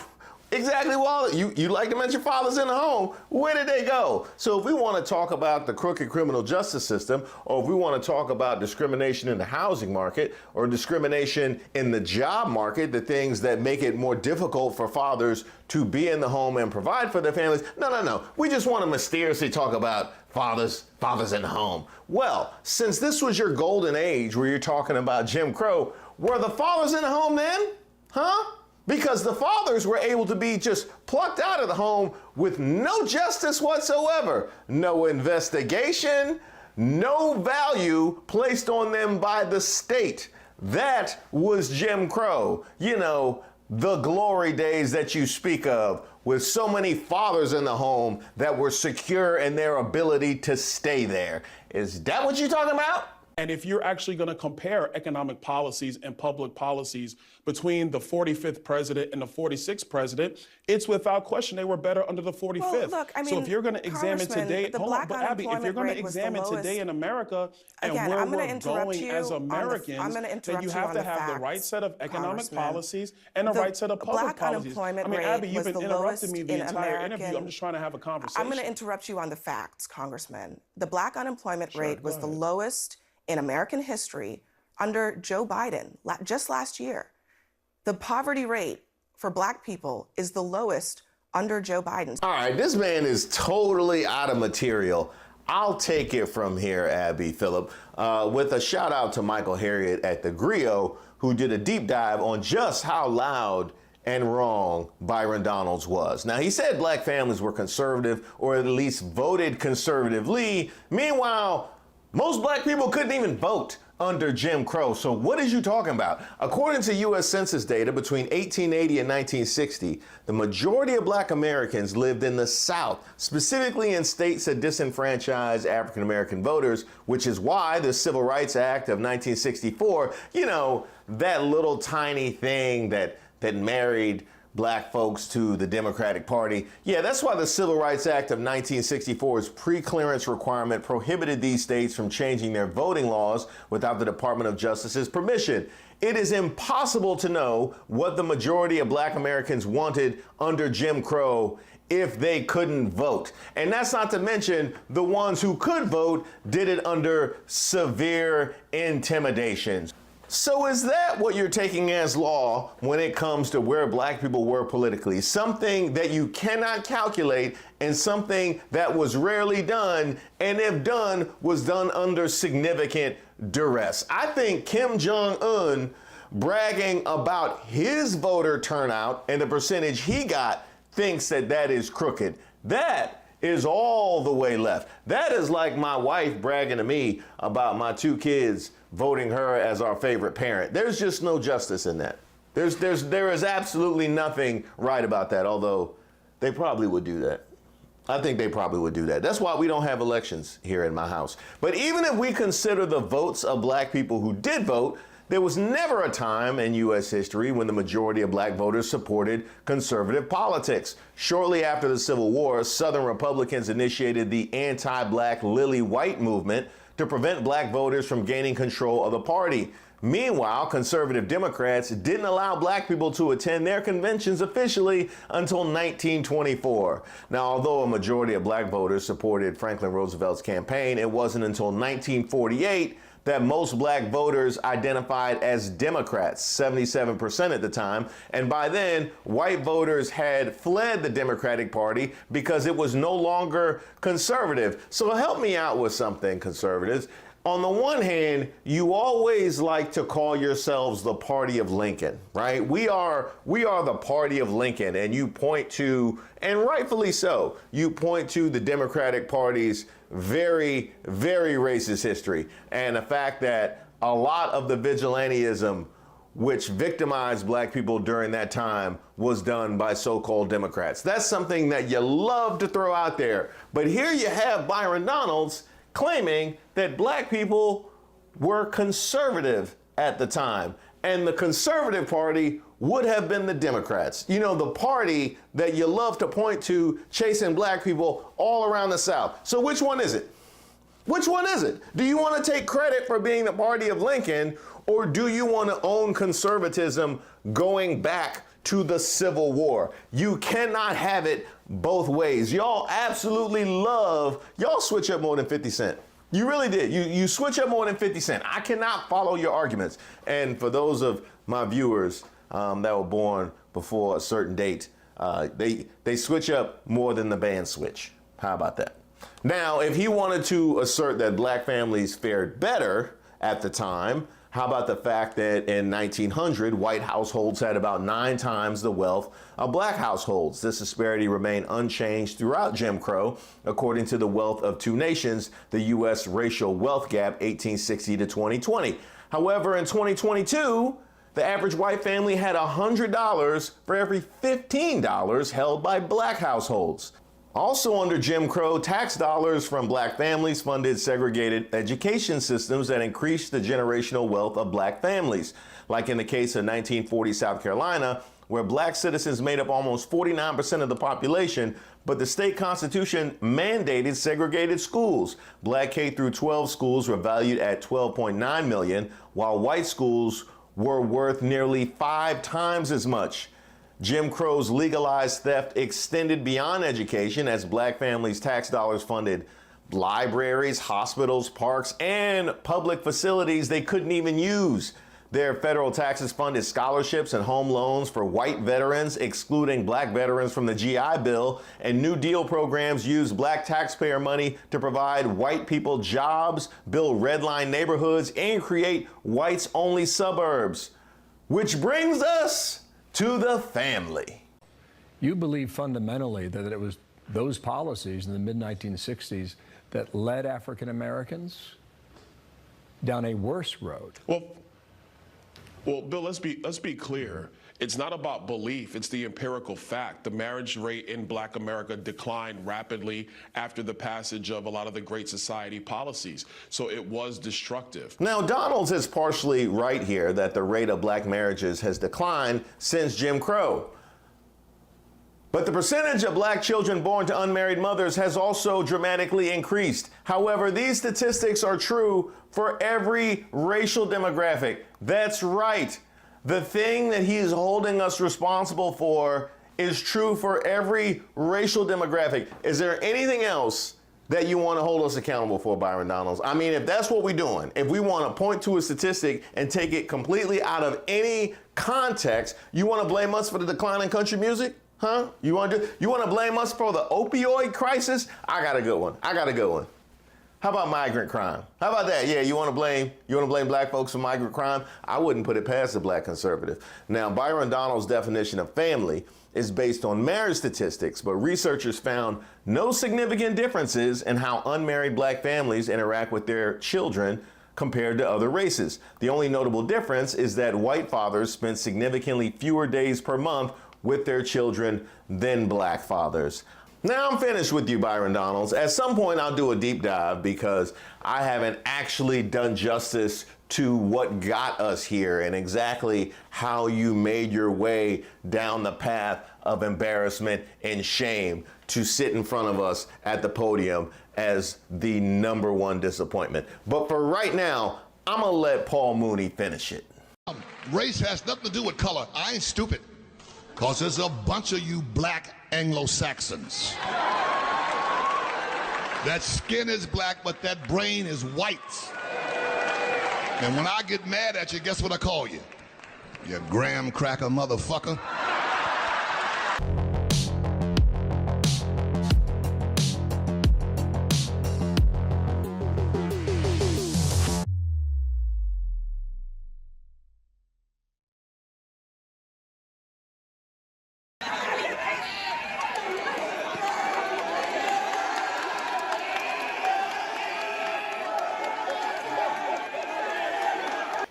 Exactly, Wally. You like to mention fathers in the home. Where did they go? So if we want to talk about the crooked criminal justice system, or if we want to talk about discrimination in the housing market, or discrimination in the job market, the things that make it more difficult for fathers to be in the home and provide for their families, no. We just want to mysteriously talk about fathers in the home. Well, since this was your golden age where you're talking about Jim Crow, were the fathers in the home then? Huh? Because the fathers were able to be just plucked out of the home with no justice whatsoever, no investigation, no value placed on them by the state. That was Jim Crow. You know, the glory days that you speak of, with so many fathers in the home that were secure in their ability to stay there. Is that what you're talking about? And if you're actually going to compare economic policies and public policies between the 45th president and the 46th president, it's without question they were better under the 45th. Well, look, I mean, so if you're going to examine today, hold on, but Abby, if you're going to examine today in America and where we're going as Americans, then you have to have the right set of economic policies and the right set of public policies. I mean, Abby, you've been interrupting me the entire interview. I'm just trying to have a conversation. I'm going to interrupt you on the facts, Congressman. The black unemployment rate was the lowest in American history under Joe Biden just last year. The poverty rate for black people is the lowest under Joe Biden. All right, this man is totally out of material. I'll take it from here, Abby Phillip, with a shout out to Michael Harriot at the Griot, who did a deep dive on just how loud and wrong Byron Donalds was. Now, he said black families were conservative, or at least voted conservatively. Meanwhile, most black people couldn't even vote under Jim Crow. So what is you talking about? According to U.S. Census data, between 1880 and 1960, the majority of black Americans lived in the South, specifically in states that disenfranchised African-American voters, which is why the Civil Rights Act of 1964, you know, that little tiny thing that married black folks to the Democratic Party. Yeah, that's why the Civil Rights Act of 1964's pre-clearance requirement prohibited these states from changing their voting laws without the Department of Justice's permission. It is impossible to know what the majority of black Americans wanted under Jim Crow if they couldn't vote. And that's not to mention the ones who could vote did it under severe intimidation. So is that what you're taking as law when it comes to where black people were politically? Something that you cannot calculate and something that was rarely done, and if done, was done under significant duress. I think Kim Jong-un bragging about his voter turnout and the percentage he got thinks that is crooked. That is all the way left. That is like my wife bragging to me about my 2 kids voting her as our favorite parent. There's just no justice in that. There is absolutely nothing right about that, although they probably would do that. I think they probably would do that. That's why we don't have elections here in my house. But even if we consider the votes of black people who did vote, there was never a time in U.S. history when the majority of black voters supported conservative politics. Shortly after the Civil War, Southern Republicans initiated the anti-black Lily White movement to prevent black voters from gaining control of the party. Meanwhile, conservative Democrats didn't allow black people to attend their conventions officially until 1924. Now, although a majority of black voters supported Franklin Roosevelt's campaign, it wasn't until 1948 that most black voters identified as Democrats, 77% at the time. And by then, white voters had fled the Democratic Party because it was no longer conservative. So help me out with something, conservatives. On the one hand, you always like to call yourselves the party of Lincoln, right? We are the party of Lincoln, and you point to, and rightfully so, you point to the Democratic Party's very, very racist history and the fact that a lot of the vigilantism which victimized black people during that time was done by so-called Democrats. That's something that you love to throw out there. But here you have Byron Donalds claiming that black people were conservative at the time. And the conservative party would have been the Democrats. You know, the party that you love to point to chasing black people all around the South. So which one is it? Which one is it? Do you want to take credit for being the party of Lincoln, or do you want to own conservatism going back to the Civil War. You cannot have it both ways. Y'all absolutely y'all switch up more than 50 Cent. You really did. You switch up more than 50 Cent. I cannot follow your arguments. And for those of my viewers that were born before a certain date, they switch up more than the band switch. How about that? Now, if he wanted to assert that black families fared better at the time, how about the fact that in 1900, white households had about 9 times the wealth of black households? This disparity remained unchanged throughout Jim Crow, according to the Wealth of Two Nations, the U.S. Racial Wealth Gap, 1860 to 2020. However, in 2022, the average white family had $100 for every $15 held by black households. Also under Jim Crow, tax dollars from black families funded segregated education systems that increased the generational wealth of black families. Like in the case of 1940 South Carolina, where black citizens made up almost 49% of the population, but the state constitution mandated segregated schools. Black K through 12 schools were valued at $12.9 million, while white schools were worth nearly 5 times as much. Jim Crow's legalized theft extended beyond education as black families' tax dollars funded libraries, hospitals, parks, and public facilities they couldn't even use. Their federal taxes funded scholarships and home loans for white veterans, excluding black veterans from the GI Bill, and New Deal programs used black taxpayer money to provide white people jobs, build redline neighborhoods, and create whites-only suburbs. Which brings us to the family. You believe fundamentally that it was those policies in the mid-1960s that led African Americans down a worse road. Well, Bill, let's be clear. It's not about belief, it's the empirical fact. The marriage rate in black America declined rapidly after the passage of a lot of the Great Society policies. So it was destructive. Now, Donalds is partially right here that the rate of black marriages has declined since Jim Crow. But the percentage of black children born to unmarried mothers has also dramatically increased. However, these statistics are true for every racial demographic. That's right. The thing that he is holding us responsible for is true for every racial demographic. Is there anything else that you want to hold us accountable for, Byron Donalds? I mean, if that's what we're doing, if we want to point to a statistic and take it completely out of any context, you want to blame us for the decline in country music? Huh? You want to blame us for the opioid crisis? I got a good one. How about migrant crime? How about that? Yeah, you want to blame black folks for migrant crime? I wouldn't put it past the black conservative. Now, Byron Donalds' definition of family is based on marriage statistics, but researchers found no significant differences in how unmarried black families interact with their children compared to other races. The only notable difference is that white fathers spend significantly fewer days per month with their children than black fathers. Now I'm finished with you, Byron Donalds. At some point, I'll do a deep dive because I haven't actually done justice to what got us here and exactly how you made your way down the path of embarrassment and shame to sit in front of us at the podium as the #1 disappointment. But for right now, I'm gonna let Paul Mooney finish it. Race has nothing to do with color. I ain't stupid. Because there's a bunch of you black Anglo-Saxons. That skin is black, but that brain is white. And when I get mad at you, guess what I call you? You graham cracker motherfucker.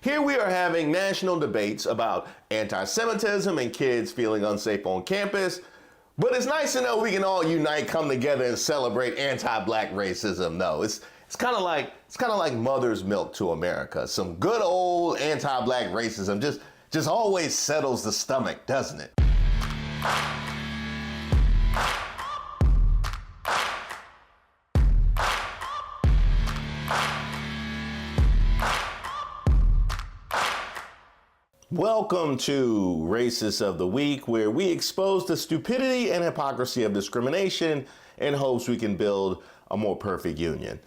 Here we are having national debates about anti-Semitism and kids feeling unsafe on campus. But it's nice to know we can all unite, come together, and celebrate anti-black racism. No, it's kind of like mother's milk to America. Some good old anti-black racism just always settles the stomach, doesn't it? Welcome to Racist of the Week, where we expose the stupidity and hypocrisy of discrimination in hopes we can build a more perfect union.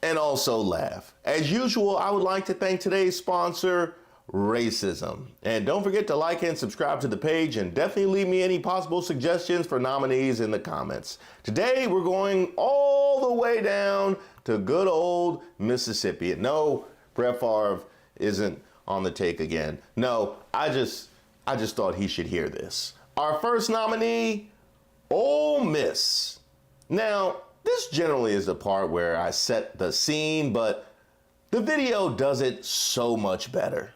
And also laugh. As usual, I would like to thank today's sponsor, Racism. And don't forget to like and subscribe to the page, and definitely leave me any possible suggestions for nominees in the comments. Today, we're going all the way down to good old Mississippi. And no, Brett Favre isn't on the take again. No, I just thought he should hear this. Our first nominee, Ole Miss. Now, this generally is the part where I set the scene, but the video does it so much better.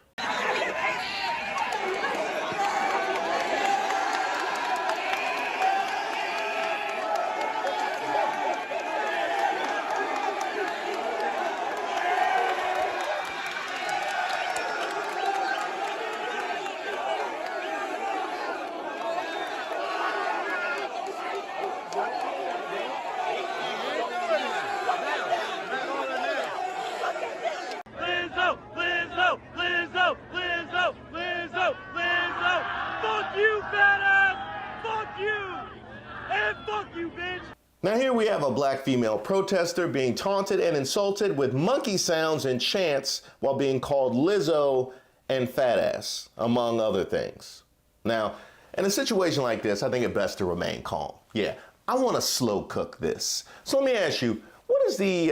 Now here we have a black female protester being taunted and insulted with monkey sounds and chants while being called Lizzo and fat ass, among other things. Now, in a situation like this, I think it best to remain calm. Yeah, I want to slow cook this. So let me ask you, what is the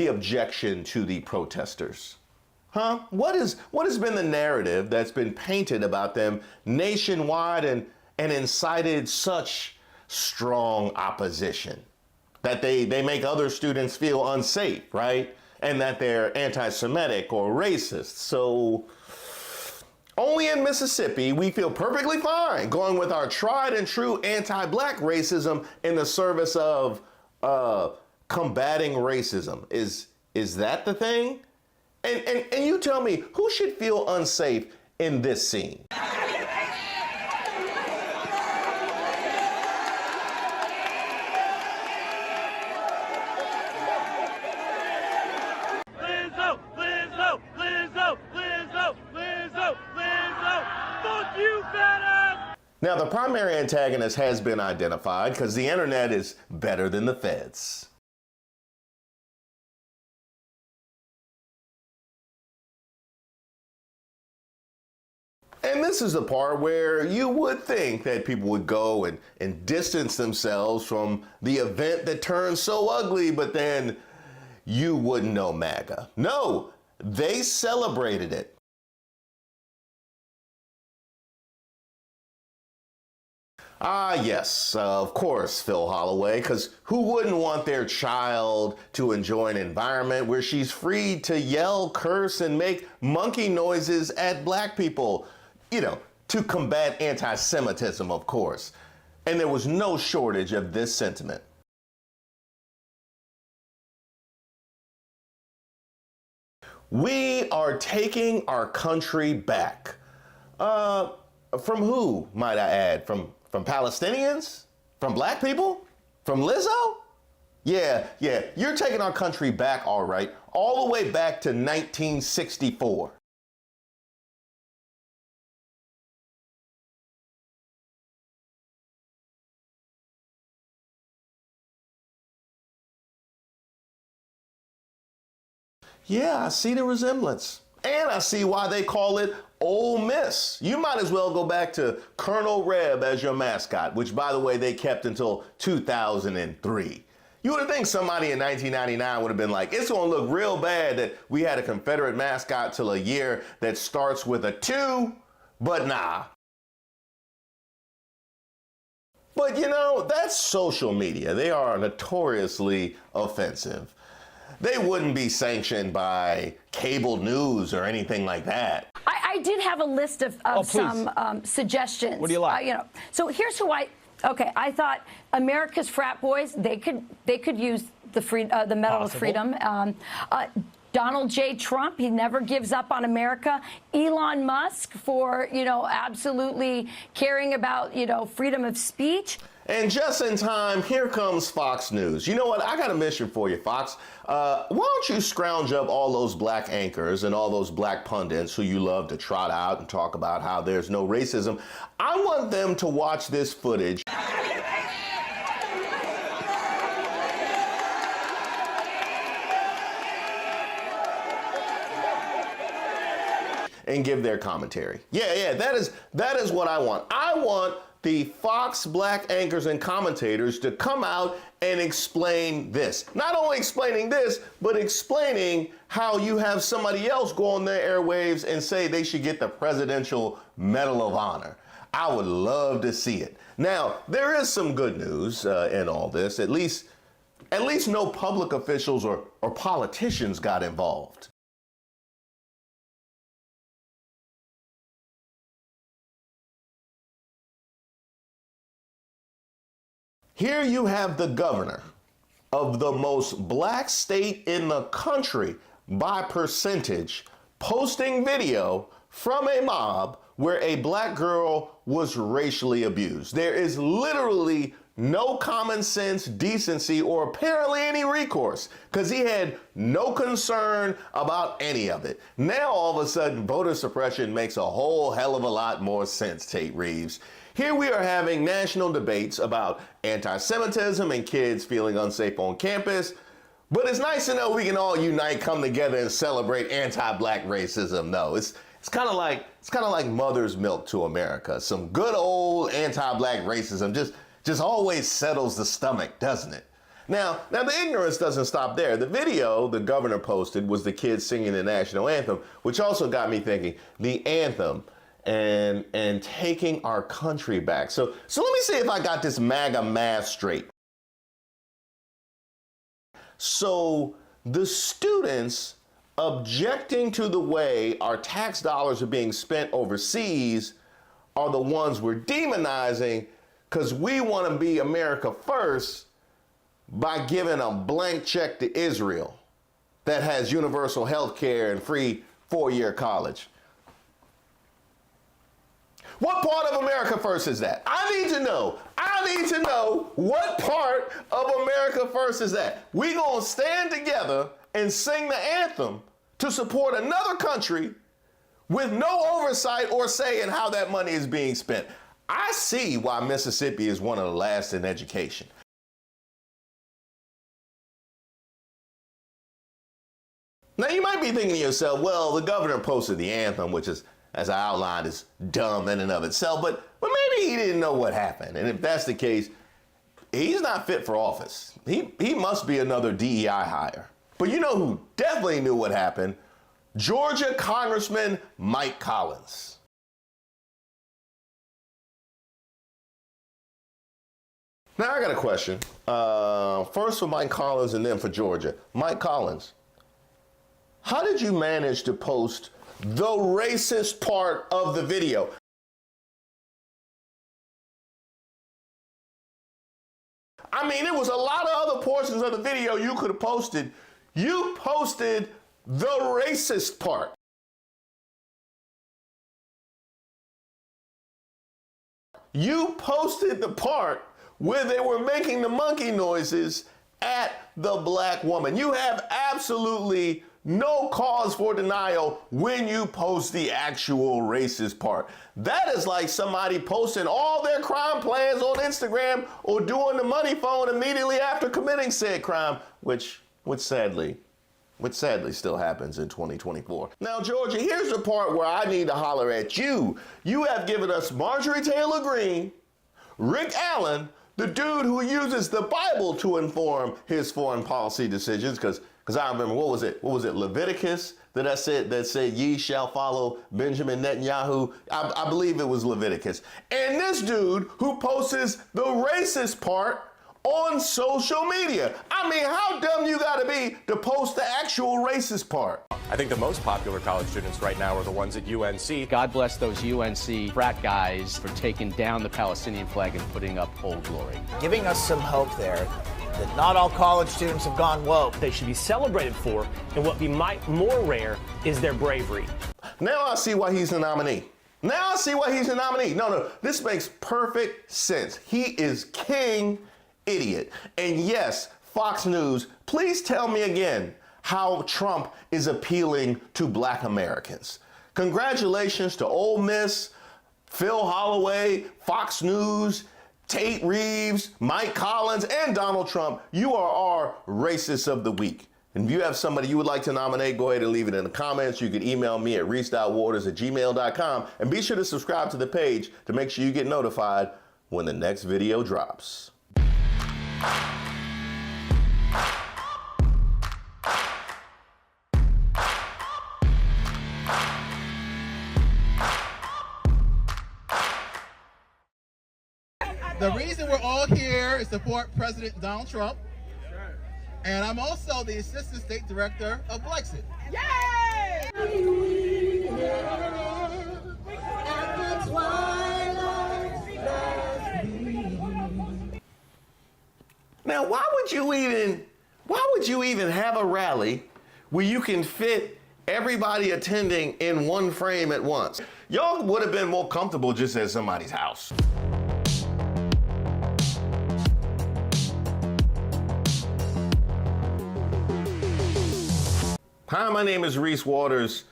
objection to the protesters? Huh? What has been the narrative that's been painted about them nationwide and incited such strong opposition? That they make other students feel unsafe, right? And that they're anti-Semitic or racist. So only in Mississippi, we feel perfectly fine going with our tried and true anti-black racism in the service of combating racism. Is that the thing? And you tell me, who should feel unsafe in this scene? Now, the primary antagonist has been identified because the internet is better than the feds. And this is the part where you would think that people would go and distance themselves from the event that turned so ugly, but then you wouldn't know Maga. No, they celebrated it. Ah, yes, of course, Phil Holloway, because who wouldn't want their child to enjoy an environment where she's free to yell, curse, and make monkey noises at black people? You know, to combat anti-Semitism, of course. And there was no shortage of this sentiment. We are taking our country back. From who, might I add? From Palestinians? From black people? From Lizzo? Yeah, you're taking our country back, all right, all the way back to 1964. Yeah, I see the resemblance. And I see why they call it Ole Miss. You might as well go back to Colonel Reb as your mascot, which, by the way, they kept until 2003. You would think somebody in 1999 would have been like, it's going to look real bad that we had a Confederate mascot till a year that starts with a 2, but nah. But you know, that's social media. They are notoriously offensive. They wouldn't be sanctioned by cable news or anything like that. I did have a list of some suggestions. What do you like? So here's who I thought America's frat boys, they could use the Medal of Freedom. Donald J. Trump, he never gives up on America. Elon Musk for, absolutely caring about, freedom of speech. And just in time, here comes Fox News. You know what? I got a mission for you, Fox. Why don't you scrounge up all those black anchors and all those black pundits who you love to trot out and talk about how there's no racism. I want them to watch this footage. And give their commentary. Yeah, that is what I want. I want the Fox black anchors and commentators to come out and explain this. Not only explaining this, but explaining how you have somebody else go on their airwaves and say they should get the Presidential Medal of Honor. I would love to see it. Now, there is some good news in all this. At least no public officials or politicians got involved. Here you have the governor of the most black state in the country by percentage posting video from a mob where a black girl was racially abused. There is literally no common sense, decency, or apparently any recourse because he had no concern about any of it. Now, all of a sudden, voter suppression makes a whole hell of a lot more sense, Tate Reeves. Here we are having national debates about anti-Semitism and kids feeling unsafe on campus. But it's nice to know we can all unite, come together, and celebrate anti-black racism. No, it's kind of like mother's milk to America. Some good old anti-black racism just always settles the stomach, doesn't it? Now the ignorance doesn't stop there. The video the governor posted was the kids singing the national anthem, which also got me thinking, the anthem and taking our country back. So let me see if I got this MAGA math straight. So the students objecting to the way our tax dollars are being spent overseas are the ones we're demonizing because we want to be America first by giving a blank check to Israel that has universal health care and free 4-year college. What part of America first is that? I need to know what part of America first is that. We gonna stand together and sing the anthem to support another country with no oversight or say in how that money is being spent. I see why Mississippi is one of the last in education. Now you might be thinking to yourself, well, the governor posted the anthem, which is, as I outlined, is dumb in and of itself, but maybe he didn't know what happened. And if that's the case, he's not fit for office. He must be another DEI hire. But you know who definitely knew what happened? Georgia Congressman Mike Collins. Now I got a question. First for Mike Collins and then for Georgia. Mike Collins, how did you manage to post the racist part of the video? I mean, there was a lot of other portions of the video you could have posted. You posted the racist part. You posted the part where they were making the monkey noises at the black woman. You have absolutely no cause for denial when you post the actual racist part. That is like somebody posting all their crime plans on Instagram or doing the money phone immediately after committing said crime, which sadly still happens in 2024. Now, Georgia, here's the part where I need to holler at you. You have given us Marjorie Taylor Greene, Rick Allen, the dude who uses the Bible to inform his foreign policy decisions, because I remember, what was it, Leviticus that said ye shall follow Benjamin Netanyahu? I believe it was Leviticus. And this dude who posts the racist part on social media. I mean, how dumb you gotta be to post the actual racist part? I think the most popular college students right now are the ones at UNC. God bless those UNC frat guys for taking down the Palestinian flag and putting up Old Glory. Giving us some hope there that not all college students have gone woke. They should be celebrated for, and what be more rare is their bravery. Now I see why he's the nominee. Now I see why he's a nominee. No, this makes perfect sense. He is king idiot. And yes, Fox News, please tell me again how Trump is appealing to black Americans. Congratulations to Ole Miss, Phil Holloway, Fox News, Tate Reeves, Mike Collins, and Donald Trump. You are our racists of the week. And if you have somebody you would like to nominate, go ahead and leave it in the comments. You can email me at reese.waters@gmail.com. And be sure to subscribe to the page to make sure you get notified when the next video drops. The reason we're all here is to support President Donald Trump. And I'm also the Assistant State Director of Brexit. Yay! Now, why would you even have a rally where you can fit everybody attending in one frame at once? Y'all would have been more comfortable just at somebody's house. Hi, my name is Reese Waters,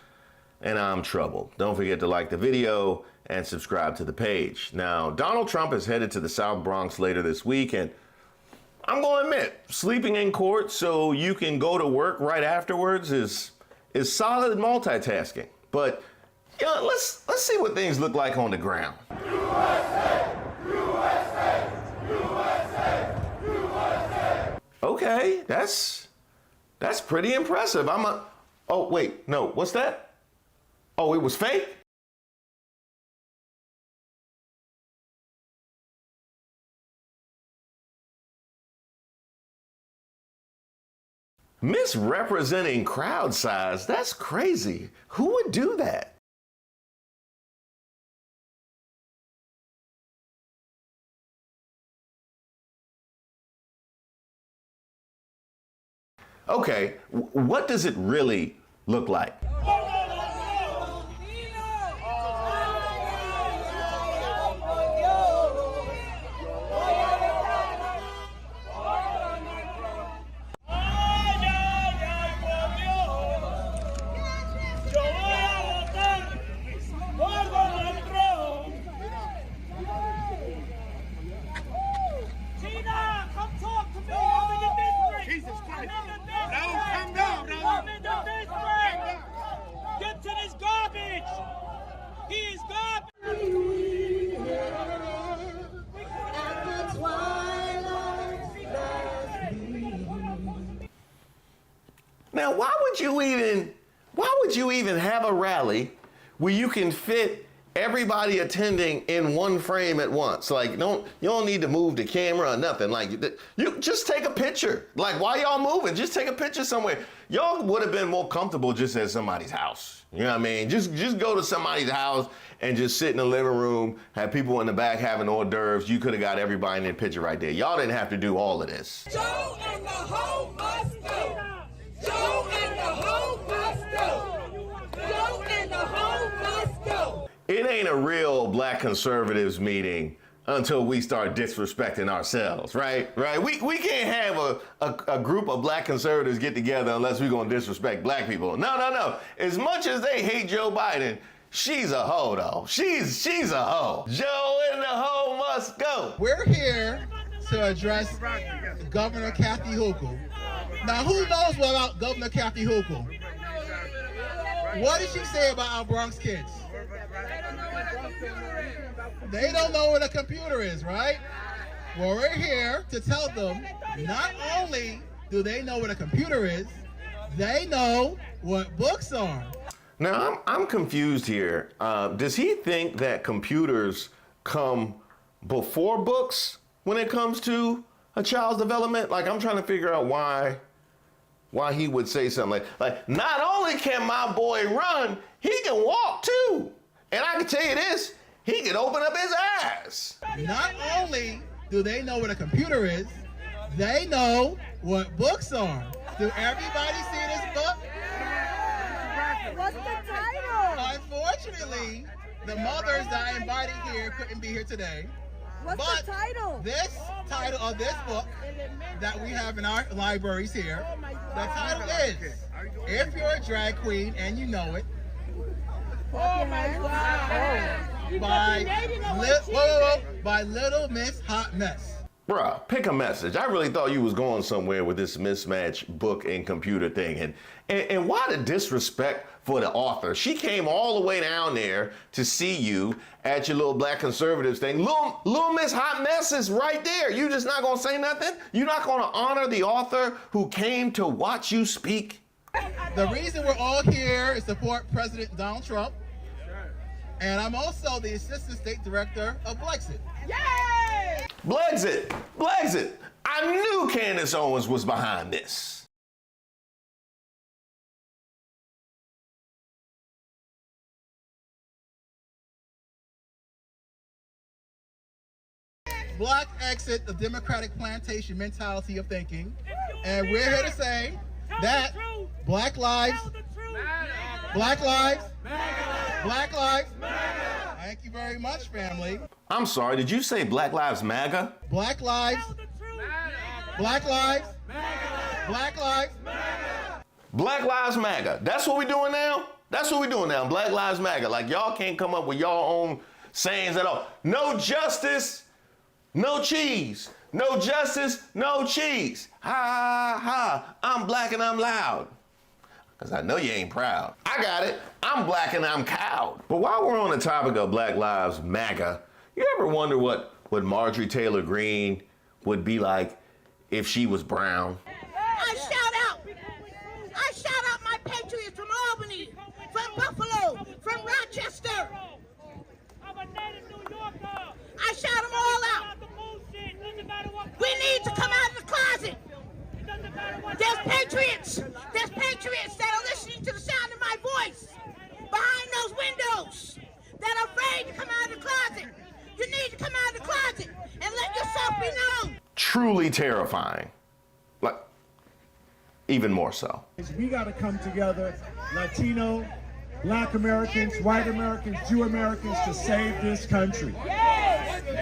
and I'm troubled. Don't forget to like the video and subscribe to the page. Now, Donald Trump is headed to the South Bronx later this week, and I'm going to admit, sleeping in court so you can go to work right afterwards is solid multitasking. But let's see what things look like on the ground. USA, USA, USA, USA. Okay, that's pretty impressive. Oh, wait, no, what's that? Oh, it was fake? Misrepresenting crowd size, that's crazy. Who would do that? Okay, what does it really look like? Now, why would you even have a rally where you can fit everybody attending in one frame at once? Like, you don't need to move the camera or nothing. Like, you just take a picture. Like, while y'all moving, just take a picture somewhere. Y'all would have been more comfortable just at somebody's house. You know what I mean? Just go to somebody's house and just sit in the living room, have people in the back having hors d'oeuvres. You could have got everybody in the picture right there. Y'all didn't have to do all of this. Joe and the hoe must go. Joe and the hoe must go. Joe and the hoe must go. It ain't a real black conservatives meeting until we start disrespecting ourselves, right? We can't have a group of black conservatives get together unless we're gonna disrespect black people. No. As much as they hate Joe Biden, she's a hoe though. She's a hoe. Joe and the hoe must go. We're here to address Governor Kathy Hochul. Now, who knows about Governor Kathy Hochul? What did she say about our Bronx kids? They don't know what a computer is, right? Well, we're here to tell them not only do they know what a computer is, they know what books are. Now, I'm confused here. Does he think that computers come before books when it comes to a child's development? Like, I'm trying to figure out why he would say something like, not only can my boy run, he can walk too. And I can tell you this, he can open up his eyes. Not only do they know what a computer is, they know what books are. Do everybody see this book? What's the title? Unfortunately, The mothers that I invited here couldn't be here today. What's the title? This title of this book that we have in our libraries here, the title is If You're a Drag Queen and You Know It. Oh my God. By Little Miss Hot Mess. Bruh, pick a message. I really thought you was going somewhere with this mismatch book and computer thing. And why the disrespect for the author? She came all the way down there to see you at your little black conservatives thing. Little Miss Hot Mess is right there. You just not gonna say nothing? You're not gonna honor the author who came to watch you speak? The reason we're all here is to support President Donald Trump. And I'm also the Assistant State Director of Blexit. Yay! Blexit. I knew Candace Owens was behind this. Black exit the Democratic plantation mentality of thinking. And we're here to say that Black lives. Thank you very much, family. I'm sorry, did you say Black Lives Maga? Black lives. Black Lives Maga. That's what we're doing now? That's what we're doing now, Black Lives Maga. Like y'all can't come up with y'all own sayings at all. No justice, no cheese. No justice, no cheese. Ha, ha, ha. I'm black and I'm loud. Because I know you ain't proud. I got it. I'm black and I'm cowed. But while we're on the topic of Black Lives Maga, you ever wonder what Marjorie Taylor Greene would be like if she was brown? I shout out my patriots from Albany, from Buffalo, from Rochester. I shout them all out. We need to come out of the closet. There's patriots that are listening to the sound of my voice behind those windows that are afraid to come out of the closet. You need to come out of the closet and let yourself be known. Truly terrifying. Like, even more so. We got to come together, Latino, Black Americans, white Americans, Jew Americans, to save this country.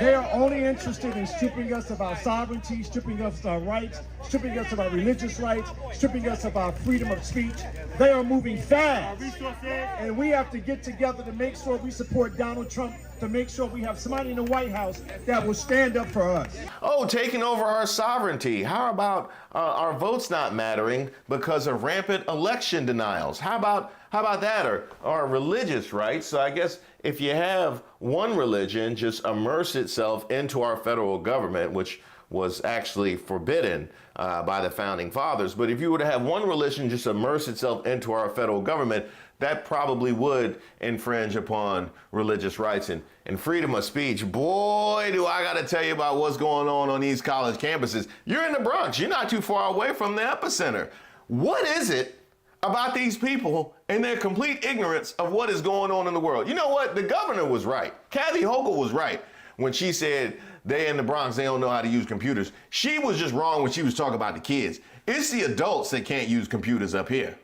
They are only interested in stripping us of our sovereignty, stripping us of our rights, stripping us of our religious rights, stripping us of our freedom of speech. They are moving fast, and we have to get together to make sure we support Donald Trump, to make sure we have somebody in the White House that will stand up for us. Oh, taking over our sovereignty. How about our votes not mattering because of rampant election denials? How about that, or our religious rights? So I guess if you have one religion just immerse itself into our federal government, which was actually forbidden by the founding fathers, but if you were to have one religion just immerse itself into our federal government, that probably would infringe upon religious rights and freedom of speech. Boy, do I got to tell you about what's going on these college campuses. You're in the Bronx. You're not too far away from the epicenter. What is it about these people and their complete ignorance of what is going on in the world? You know what? The governor was right. Kathy Hochul was right when she said they in the Bronx, they don't know how to use computers. She was just wrong when she was talking about the kids. It's the adults that can't use computers up here.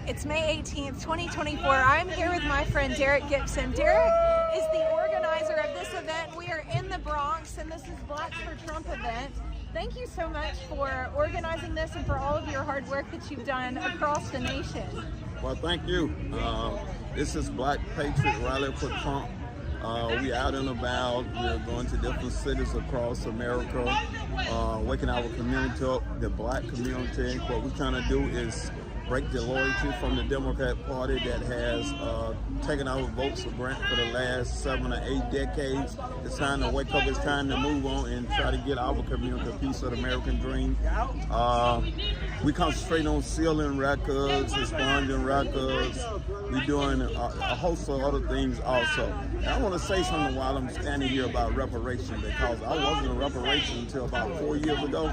It's May 18th, 2024. I'm here with my friend Derek Gibson. Derek is the organizer of this event. We are in the Bronx, and this is Blacks for Trump event. Thank you so much for organizing this and for all of your hard work that you've done across the nation. Well, thank you. This is Black Patriot Rally for Trump. We out and about. We're going to different cities across America, waking our community up, the black community. What we're trying to do is break the loyalty from the Democrat Party that has taken our votes for granted for the last 7 or 8 decades. It's time to wake up. It's time to move on and try to get our community a piece of the American dream. We concentrate on sealing records, expunging records. We're doing a host of other things also. And I want to say something while I'm standing here about reparation, because I wasn't a reparation until about 4 years ago.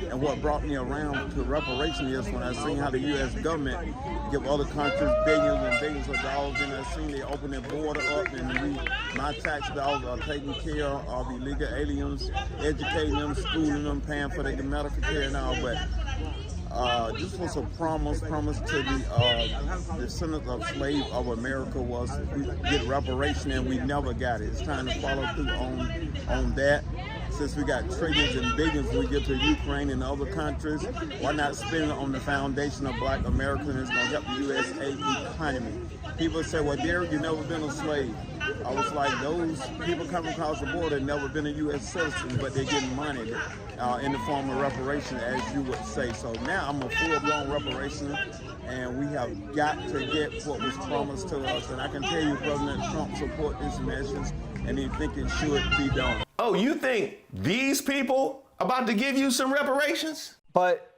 And what brought me around to reparation is when I seen how the U.S. government give other countries billions and billions of dollars, and I seen they open their border up, and my tax dollars are taking care of illegal aliens, educating them, schooling them, paying for their medical care and all. But this was a promise to the descendants of slaves of America was we get reparation, and we never got it. It's time to follow through on that. Since we got trillions and billions we give to Ukraine and other countries, why not spend it on the foundation of Black Americans? It's going to help the USA economy. People say, well, Derek, you've never been a slave. I was like, those people coming across the border have never been a U.S. citizen, but they're getting money in the form of reparation, as you would say. So now I'm a full-blown reparation, and we have got to get what was promised to us. And I can tell you, President Trump support this message, and he think it should be done. Oh, you think these people about to give you some reparations? But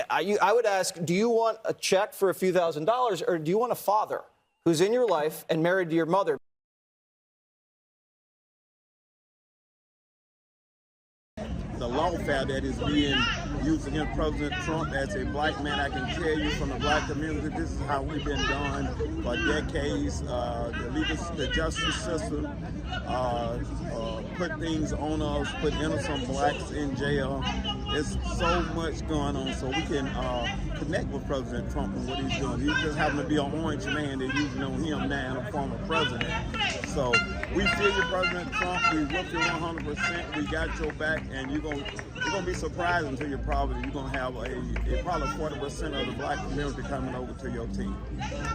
I would ask, do you want a check for a few $1,000s, or do you want a father who's in your life and married to your mother? The lawfare that is being used against President Trump as a Black man, I can tell you from the Black community, this is how we've been done for decades. The justice system put things on us, put innocent Blacks in jail. There's so much going on, so we can connect with President Trump and what he's doing. He just happened to be an orange man. They're using on him now in the form of president. So we feel you, President Trump. We with you 100%. We got your back, and you're gonna be surprised until you're probably gonna have probably 40% of the Black community coming over to your team.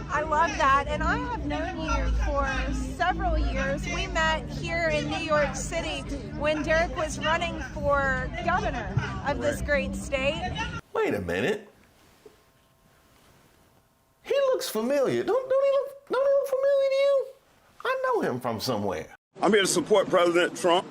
I love that, and I have known you for several years. We met here in New York City when Derek was running for governor of this great state. Wait a minute. He looks familiar. Don't he look familiar to you? I know him from somewhere. I'm here to support President Trump.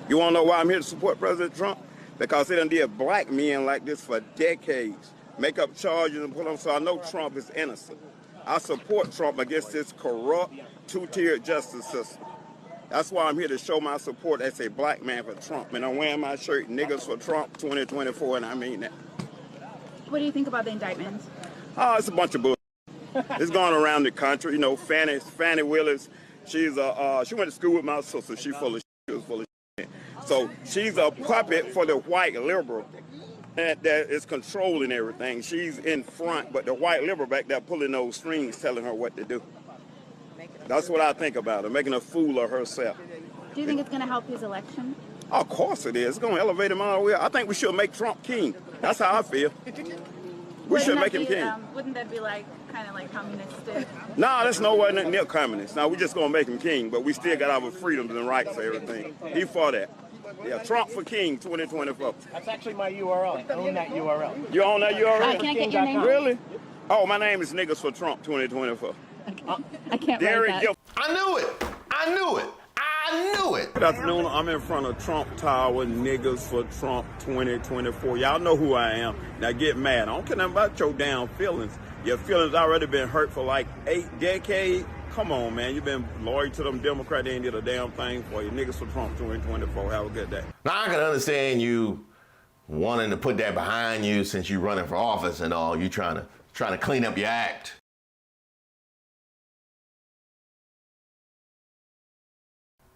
You want to know why I'm here to support President Trump? Because they done did Black men like this for decades. Make up charges and put them, so I know Trump is innocent. I support Trump against this corrupt, two-tiered justice system. That's why I'm here to show my support as a Black man for Trump. And I'm wearing my shirt, Niggas for Trump 2024, and I mean that. What do you think about the indictment? Oh, it's a bunch of bullshit. It's going around the country. You know, Fannie Willis, she went to school with my sister. She was full of shit. So she's a puppet for the white liberal that is controlling everything. She's in front, but the white liberal back there pulling those strings, telling her what to do. That's what I think about her, making a fool of herself. Do you think it's going to help his election? Of course it is. It's going to elevate him all the way. I think we should make Trump king. That's how I feel. We should make him king. Wouldn't that be kind of like communistic? No, that's nowhere near communist. Now, we just going to make him king, but we still got our freedoms and rights for everything. He for that. Yeah, Trump for king 2024. That's actually my URL. I own that URL. You own that URL? Can I get your name? Really? Oh, my name is Niggas for Trump 2024. I can't Derek write that. I knew it. I knew it. I knew it. Good afternoon. I'm in front of Trump Tower, Niggas for Trump 2024. Y'all know who I am. Now get mad. I don't care nothing about your damn feelings. Your feelings already been hurt for like 8 decades. Come on, man. You've been loyal to them Democrats. They ain't did a damn thing for you. Niggas for Trump 2024. Have a good day. Now, I can understand you wanting to put that behind you since you're running for office and all. You trying to clean up your act.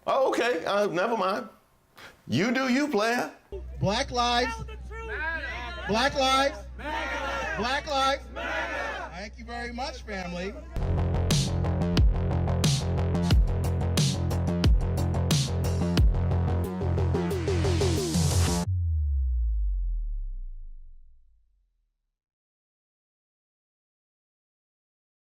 Oh, okay. Never mind. You do you, player. Black lives. Black lives. Black lives. Thank you very much, family.